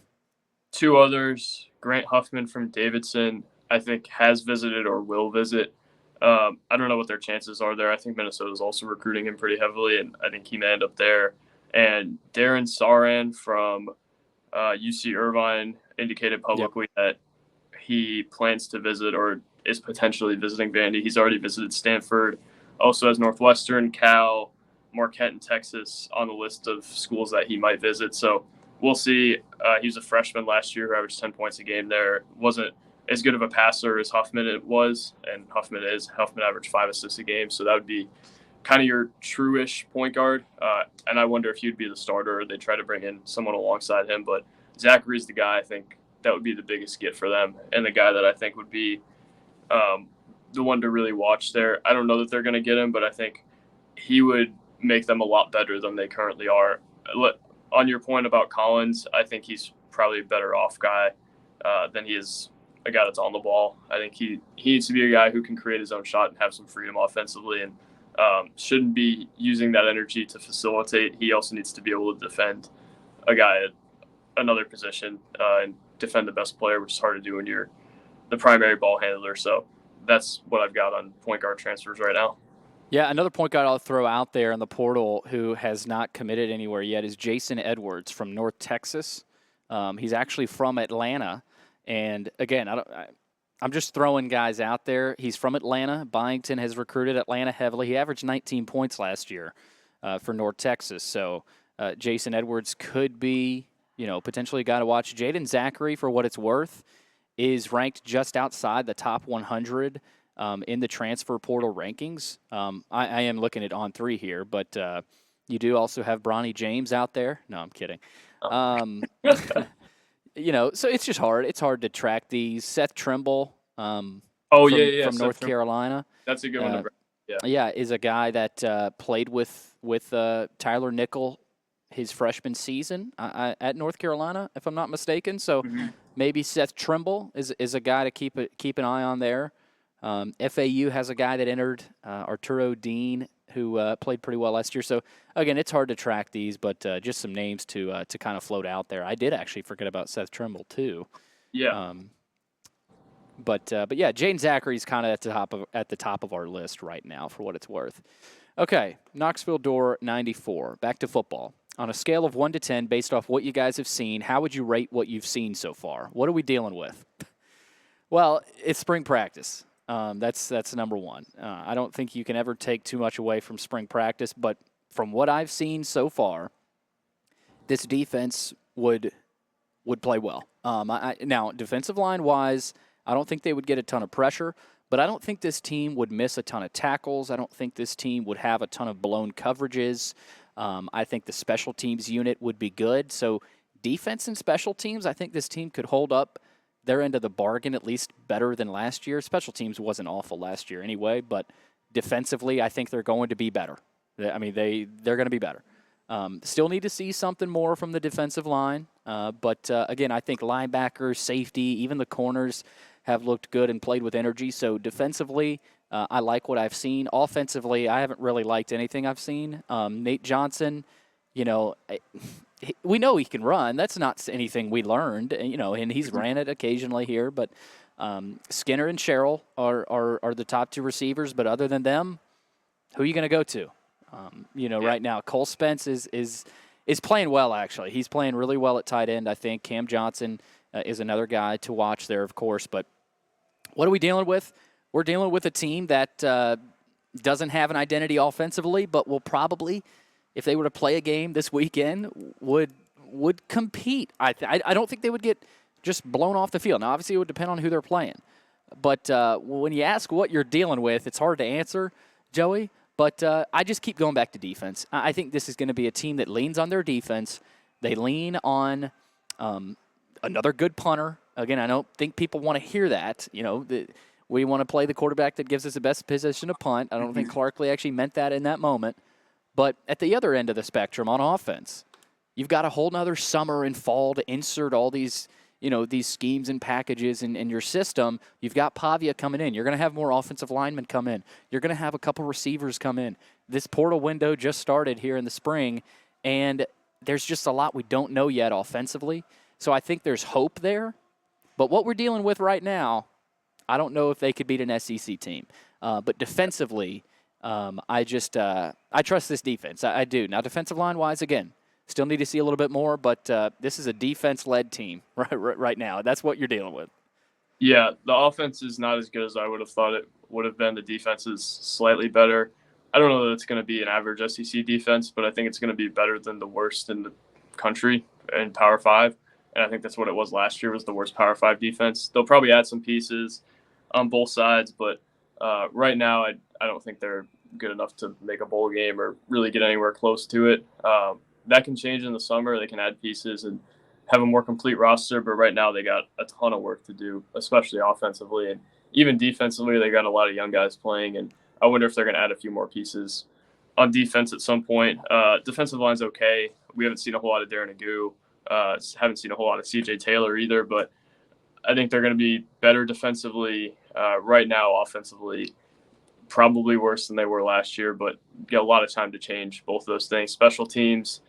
2 others, Grant Huffman from Davidson, I think has visited or will visit. I don't know what their chances are there. I think Minnesota's also recruiting him pretty heavily, and I think he may end up there. And Darren Saran from UC Irvine indicated publicly that he plans to visit or is potentially visiting Vandy. He's already visited Stanford, also has Northwestern, Cal, Marquette, and Texas on the list of schools that he might visit. So we'll see. He was a freshman last year who averaged 10 points a game there. Wasn't as good of a passer as Huffman was, and Huffman averaged 5 assists a game. So that would be kind of your true-ish point guard. And I wonder if he'd be the starter or they'd try to bring in someone alongside him. But Zachary's the guy I think that would be the biggest get for them, and the guy that I think would be the one to really watch there. I don't know that they're going to get him, but I think he would make them a lot better than they currently are. On your point about Collins, I think he's probably a better off guy than he is a guy that's on the ball. I think he needs to be a guy who can create his own shot and have some freedom offensively, and shouldn't be using that energy to facilitate. He also needs to be able to defend a guy at another position and defend the best player, which is hard to do when you're the primary ball handler. So that's what I've got on point guard transfers right now. Yeah, another point guard I'll throw out there in the portal who has not committed anywhere yet is Jason Edwards from North Texas. He's actually from Atlanta. And, again, I'm just throwing guys out there. He's from Atlanta. Byington has recruited Atlanta heavily. He averaged 19 points last year for North Texas. So Jason Edwards could be potentially got to watch. Jaden Zachary, for what it's worth, is ranked just outside the top 100 in the transfer portal rankings. I am looking at On3 here, but you do also have Bronny James out there. No, I'm kidding. So it's just hard. It's hard to track these. Seth Trimble from North Carolina. That's a good one. Yeah, is a guy that played with Tyler Nickel his freshman season at North Carolina, if I'm not mistaken. So maybe Seth Trimble is a guy to keep an eye on there. FAU has a guy that entered, Arturo Dean, who played pretty well last year. So, again, it's hard to track these, but just some names to kind of float out there. I did actually forget about Seth Trimble, too. Yeah. But yeah, Jaden Zachary's kind of at the top of our list right now, for what it's worth. Okay, Knoxville Door 94. Back to football. On a scale of 1 to 10, based off what you guys have seen, how would you rate what you've seen so far? What are we dealing with? Well, it's spring practice. That's number one. I don't think you can ever take too much away from spring practice, but from what I've seen so far, this defense would play well. Now, defensive line wise, I don't think they would get a ton of pressure, but I don't think this team would miss a ton of tackles. I don't think this team would have a ton of blown coverages. I think the special teams unit would be good. So defense and special teams, I think this team could hold up their end of the bargain at least better than last year. Special teams wasn't awful last year anyway, but defensively, I think they're going to be better. I mean, they're going to be better. Still need to see something more from the defensive line. But again, I think linebackers, safety, even the corners have looked good and played with energy. So defensively, I like what I've seen. Offensively, I haven't really liked anything I've seen. Nate Johnson, we know he can run. That's not anything we learned, and he's ran it occasionally here. But Skinner and Sherrill are the top two receivers. But other than them, who are you going to go to? Right now, Cole Spence is playing well, actually. He's playing really well at tight end, I think. Cam Johnson is another guy to watch there, of course. But what are we dealing with? We're dealing with a team that doesn't have an identity offensively, but will probably, if they were to play a game this weekend, would compete. I don't think they would get just blown off the field. Now, obviously, it would depend on who they're playing. But when you ask what you're dealing with, it's hard to answer, Joey. But I just keep going back to defense. I think this is going to be a team that leans on their defense. They lean on another good punter. Again, I don't think people want to hear that. We want to play the quarterback that gives us the best position to punt. I don't think Clarkley actually meant that in that moment. But at the other end of the spectrum on offense, you've got a whole nother summer and fall to insert all these these schemes and packages in your system. You've got Pavia coming in. You're going to have more offensive linemen come in. You're going to have a couple receivers come in. This portal window just started here in the spring, and there's just a lot we don't know yet offensively. So I think there's hope there. But what we're dealing with right now, I don't know if they could beat an SEC team. But defensively, I trust this defense. I do. Now, defensive line-wise, again, still need to see a little bit more, but this is a defense-led team right now. That's what you're dealing with. Yeah, the offense is not as good as I would have thought it would have been. The defense is slightly better. I don't know that it's going to be an average SEC defense, but I think it's going to be better than the worst in the country in Power 5. And I think that's what it was last year, was the worst Power 5 defense. They'll probably add some pieces on both sides, but right now I don't think they're good enough to make a bowl game or really get anywhere close to it. That can change in the summer. They can add pieces and have a more complete roster, but right now they got a ton of work to do, especially offensively. And even defensively, they got a lot of young guys playing, and I wonder if they're going to add a few more pieces on defense at some point. Defensive line's okay. We haven't seen a whole lot of Darren Agu. Haven't seen a whole lot of CJ Taylor either, but I think they're going to be better defensively. Right now, offensively, probably worse than they were last year, but get a lot of time to change both of those things. Special teams,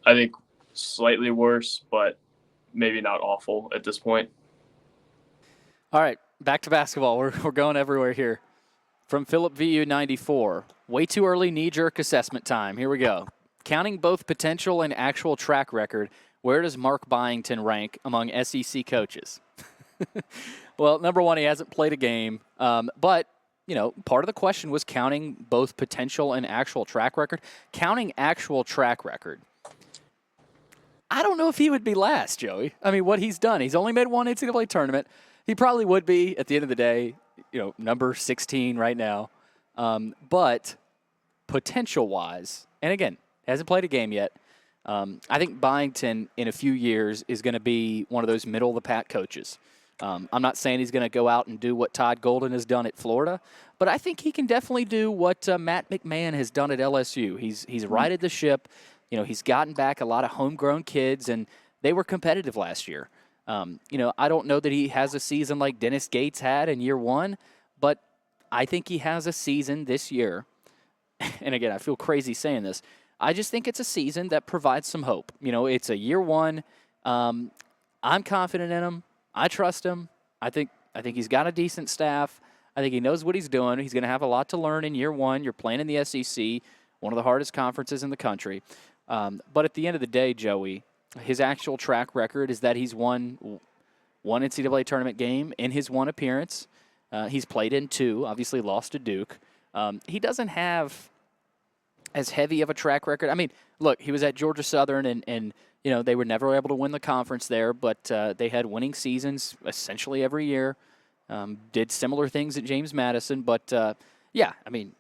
I think slightly worse, but maybe not awful at this point. All right, back to basketball. We're going everywhere here. From Philip VU 94, way too early knee-jerk assessment time. Here we go. Counting both potential and actual track record, where does Mark Byington rank among SEC coaches? Well, number one, he hasn't played a game, but part of the question was counting both potential and actual track record. Counting actual track record. I don't know if he would be last, Joey. I mean, what he's done, he's only made one NCAA tournament. He probably would be at the end of the day, number 16 right now. But potential-wise, and again, hasn't played a game yet, I think Byington in a few years is going to be one of those middle-of-the-pack coaches. I'm not saying he's going to go out and do what Todd Golden has done at Florida, but I think he can definitely do what Matt McMahon has done at LSU. He's righted the ship. He's gotten back a lot of homegrown kids, and they were competitive last year. I don't know that he has a season like Dennis Gates had in year one, but I think he has a season this year. And again, I feel crazy saying this. I just think it's a season that provides some hope. It's a year one. I'm confident in him. I trust him. I think he's got a decent staff. I think he knows what he's doing. He's going to have a lot to learn in year one. You're playing in the SEC, one of the hardest conferences in the country. But at the end of the day, Joey, his actual track record is that he's won one NCAA tournament game in his one appearance. He's played in two, obviously lost to Duke. He doesn't have as heavy of a track record. I mean, look, he was at Georgia Southern, and they were never able to win the conference there, but they had winning seasons essentially every year. Did similar things at James Madison, but yeah, I mean,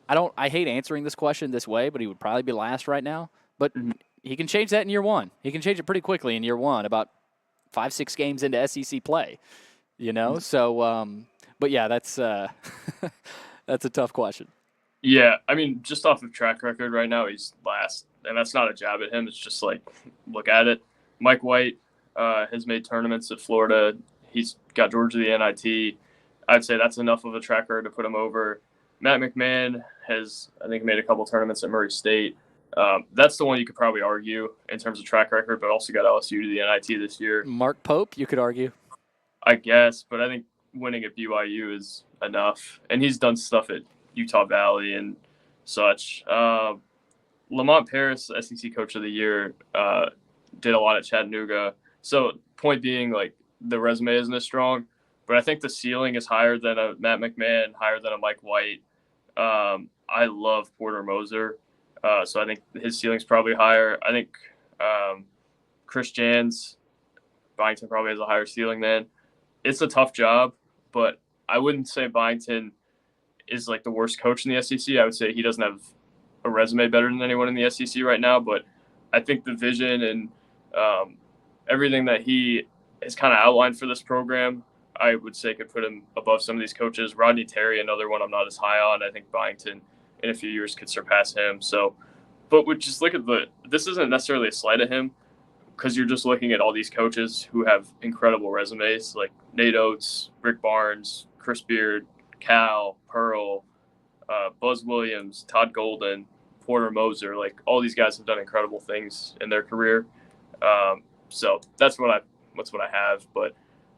I hate answering this question this way, but he would probably be last right now. But he can change that in year one. He can change it pretty quickly in year one, about 5-6 games into SEC play. So, but yeah, that's that's a tough question. Yeah, I mean, just off of track record right now, he's last, and that's not a jab at him. It's just like, look at it. Mike White has made tournaments at Florida. He's got Georgia the NIT. I'd say that's enough of a track record to put him over. Matt McMahon has, I think, made a couple tournaments at Murray State. That's the one you could probably argue in terms of track record, but also got LSU to the NIT this year. Mark Pope, you could argue. I guess, but I think winning at BYU is enough. And he's done stuff at Utah Valley and such. Lamont Paris, SEC Coach of the Year, did a lot at Chattanooga. So point being, like, the resume isn't as strong, but I think the ceiling is higher than a Matt McMahon, higher than a Mike White. I love Porter Moser, so I think his ceiling's probably higher. I think Chris Jans, Byington probably has a higher ceiling than. It's a tough job, but I wouldn't say Byington is like the worst coach in the SEC. I would say he doesn't have a resume better than anyone in the SEC right now, but I think the vision and everything that he has kind of outlined for this program, I would say could put him above some of these coaches. Rodney Terry, another one I'm not as high on. I think Byington in a few years could surpass him. So, but would just look at this isn't necessarily a slight at him, because you're just looking at all these coaches who have incredible resumes, like Nate Oates, Rick Barnes, Chris Beard, Cal, Pearl, Buzz Williams, Todd Golden, Porter Moser. Like, all these guys have done incredible things in their career. So that's what I have. But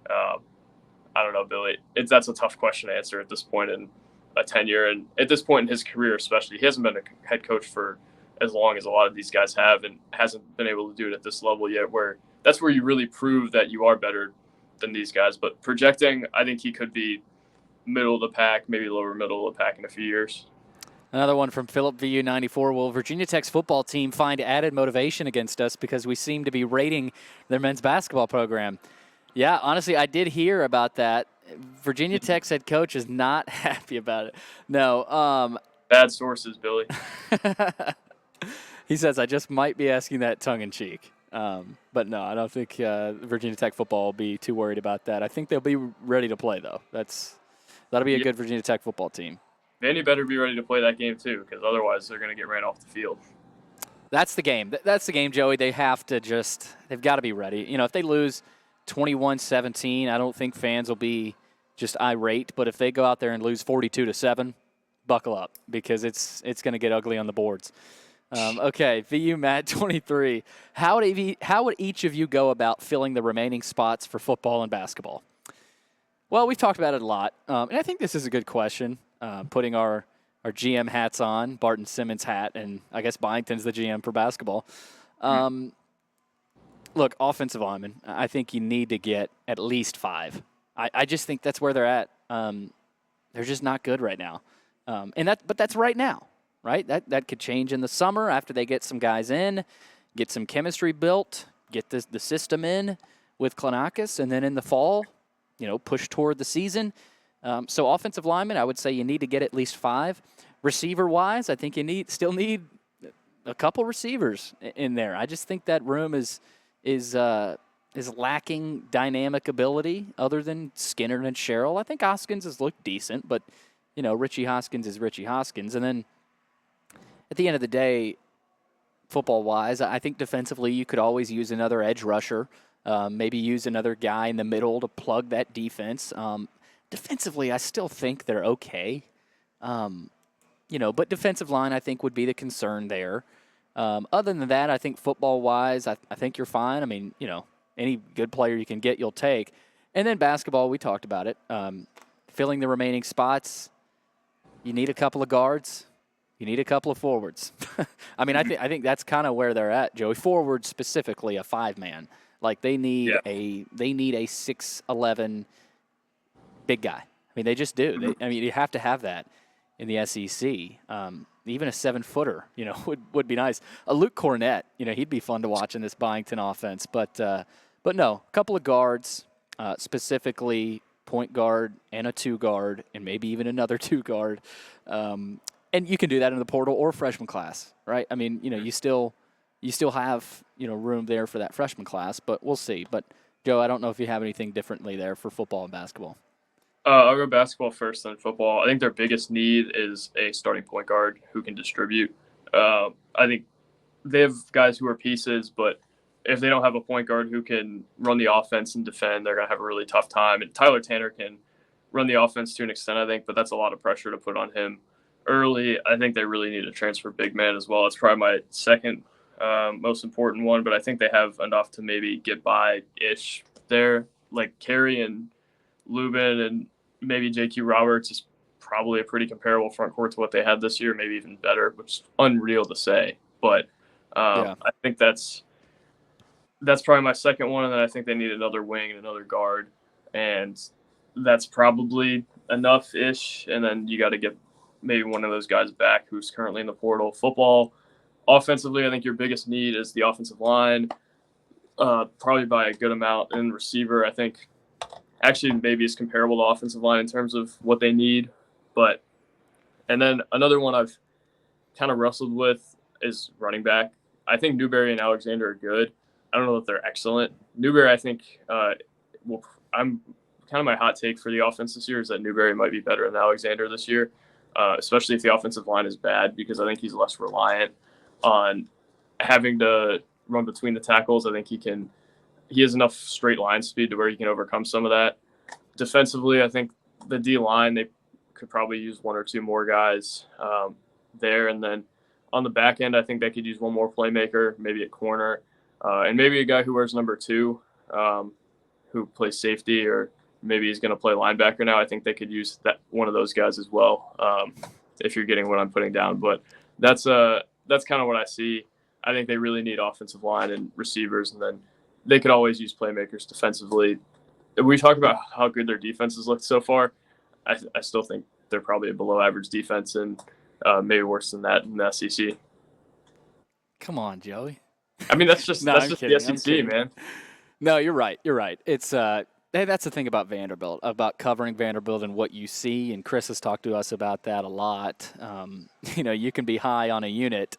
I don't know, Billy. That's a tough question to answer at this point in a tenure, and at this point in his career especially. He hasn't been a head coach for as long as a lot of these guys have, and hasn't been able to do it at this level yet, where that's where you really prove that you are better than these guys. But projecting, I think he could be middle of the pack, maybe lower middle of the pack in a few years. Another one from Philip VU94. Will Virginia Tech's football team find added motivation against us because we seem to be rating their men's basketball program? Yeah, honestly, I did hear about that. Virginia Tech's head coach is not happy about it. No. Bad sources, Billy. He says, I just might be asking that tongue-in-cheek. But no, I don't think Virginia Tech football will be too worried about that. I think they'll be ready to play, though. That'll be a good Virginia Tech football team. Vandy better be ready to play that game, too, because otherwise they're going to get ran off the field. That's the game. That's the game, Joey. They've got to be ready. If they lose 21-17, I don't think fans will be just irate. But if they go out there and lose 42-7, buckle up, because it's going to get ugly on the boards. Okay, VU Matt 23. How would each of you go about filling the remaining spots for football and basketball? Well, we've talked about it a lot, and I think this is a good question. Putting our GM hats on, Barton Simmons' hat, and I guess Byington's the GM for basketball. Look, offensive linemen, I think you need to get at least 5. I just think that's where they're at. They're just not good right now, but that's right now. Right? That could change in the summer after they get some guys in. get some chemistry built, get the system in with Klanakis, and then in the fall, push toward the season. So offensive linemen, I would say you need to get at least 5. Receiver-wise, I think you still need a couple receivers in there. I just think that room is lacking dynamic ability other than Skinner and Sherrill. I think Hoskins has looked decent, but, Richie Hoskins is Richie Hoskins. And then at the end of the day, football-wise, I think defensively you could always use another edge rusher, maybe use another guy in the middle to plug that defense. Defensively, I still think they're okay. But defensive line, I think, would be the concern there. Other than that, I think football-wise, I think you're fine. I mean, any good player you can get, you'll take. And then basketball, we talked about it. Filling the remaining spots, you need a couple of guards. You need a couple of forwards. I mean, I think that's kind of where they're at, Joey. Forward specifically, a 5-man. Like they need a 6'11" big guy. I mean, they just do. You have to have that in the SEC. Even a 7-footer, would be nice. A Luke Cornett, he'd be fun to watch in this Byington offense. But no, a couple of guards, specifically point guard and a 2-guard, and maybe even another 2-guard. And you can do that in the portal or freshman class, right? I mean, you still have room there for that freshman class, but we'll see. But Joe, I don't know if you have anything differently there for football and basketball. I'll go basketball first, then football. I think their biggest need is a starting point guard who can distribute. I think they have guys who are pieces, but if they don't have a point guard who can run the offense and defend, they're going to have a really tough time. And Tyler Tanner can run the offense to an extent, I think, but that's a lot of pressure to put on him early. I think they really need a transfer big man as well. It's probably my second most important one, but I think they have enough to maybe get by-ish there. Like Carey and Lubin and maybe J.Q. Roberts is probably a pretty comparable front court to what they had this year, maybe even better, which is unreal to say. But I think that's probably my second one, and then I think they need another wing and another guard, and that's probably enough-ish, and then you got to get maybe one of those guys back who's currently in the portal. Football, offensively, I think your biggest need is the offensive line, probably by a good amount, and receiver, I think, actually maybe is comparable to offensive line in terms of what they need. And then another one I've kind of wrestled with is running back. I think Newberry and Alexander are good. I don't know if they're excellent. Newberry, I think, I'm kind of my hot take for the offense this year is that Newberry might be better than Alexander this year, especially if the offensive line is bad, because I think he's less reliant on having to run between the tackles. I think he has enough straight line speed to where he can overcome some of that. Defensively, I think the D-line, they could probably use one or two more guys there. And then on the back end, I think they could use one more playmaker, maybe at corner, and maybe a guy who wears number 2 who plays safety, or maybe he's going to play linebacker now. I think they could use one of those guys as well, if you're getting what I'm putting down. But that's kind of what I see. I think they really need offensive line and receivers, and then they could always use playmakers defensively. We talk about how good their defense has looked so far. I still think they're probably a below-average defense, and maybe worse than that in the SEC. Come on, Joey. I mean, that's just the SEC, man. No, you're right. You're right. It's that's the thing about Vanderbilt, about covering Vanderbilt and what you see, and Chris has talked to us about that a lot. You can be high on a unit,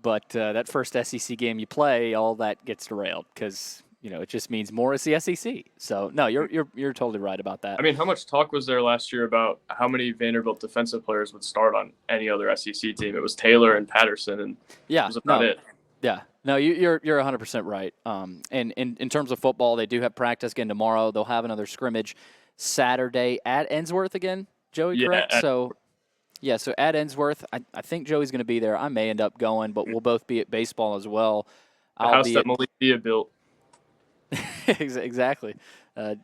but that first SEC game you play, all that gets derailed because it just means more is the SEC. So no, you're totally right about that. I mean, how much talk was there last year about how many Vanderbilt defensive players would start on any other SEC team? It was Taylor and Patterson, and that was about it. Yeah, no, you're 100% right. And in terms of football, they do have practice again tomorrow. They'll have another scrimmage Saturday at Ensworth again. Joey, correct? So at Ensworth, I think Joey's going to be there. I may end up going, but we'll both be at baseball as well. The house that Malik Dia built. Exactly.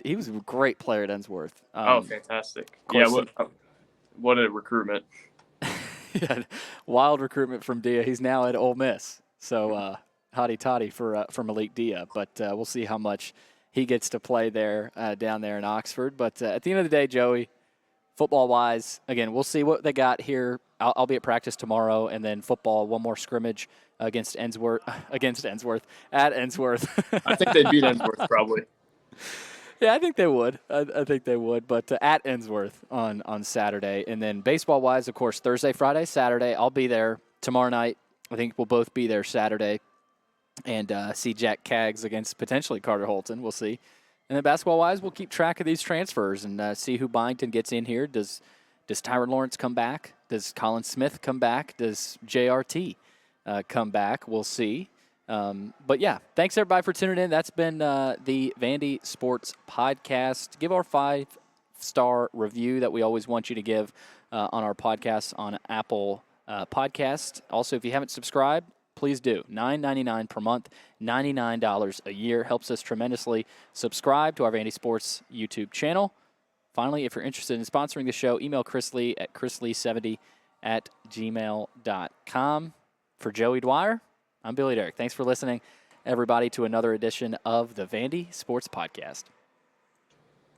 He was a great player at Ensworth. Fantastic. Yeah, what a recruitment. Yeah, wild recruitment from Dia. He's now at Ole Miss. So hotty toddy for Malik Dia. But we'll see how much he gets to play there down there in Oxford. But at the end of the day, Joey, football-wise, again, we'll see what they got here. I'll be at practice tomorrow, and then football, one more scrimmage against Ensworth, at Ensworth. I think they'd beat Ensworth probably. Yeah, I think they would. I think they would. But at Ensworth on Saturday. And then baseball-wise, of course, Thursday, Friday, Saturday. I'll be there tomorrow night. I think we'll both be there Saturday and see Jack Kaggs against potentially Carter Holton. We'll see. And then basketball-wise, we'll keep track of these transfers and see who Byington gets in here. Does Tyron Lawrence come back? Does Colin Smith come back? Does JRT come back? We'll see. But, yeah, thanks, everybody, for tuning in. That's been the Vandy Sports Podcast. Give our 5-star review that we always want you to give on our podcast on Apple Podcast. Also, if you haven't subscribed, please do. $9.99 per month, $99 a year. Helps us tremendously. Subscribe to our Vandy Sports YouTube channel. Finally, if you're interested in sponsoring the show, email Chris Lee at chrislee70@gmail.com. For Joey Dwyer, I'm Billy Derrick. Thanks for listening, everybody, to another edition of the Vandy Sports Podcast.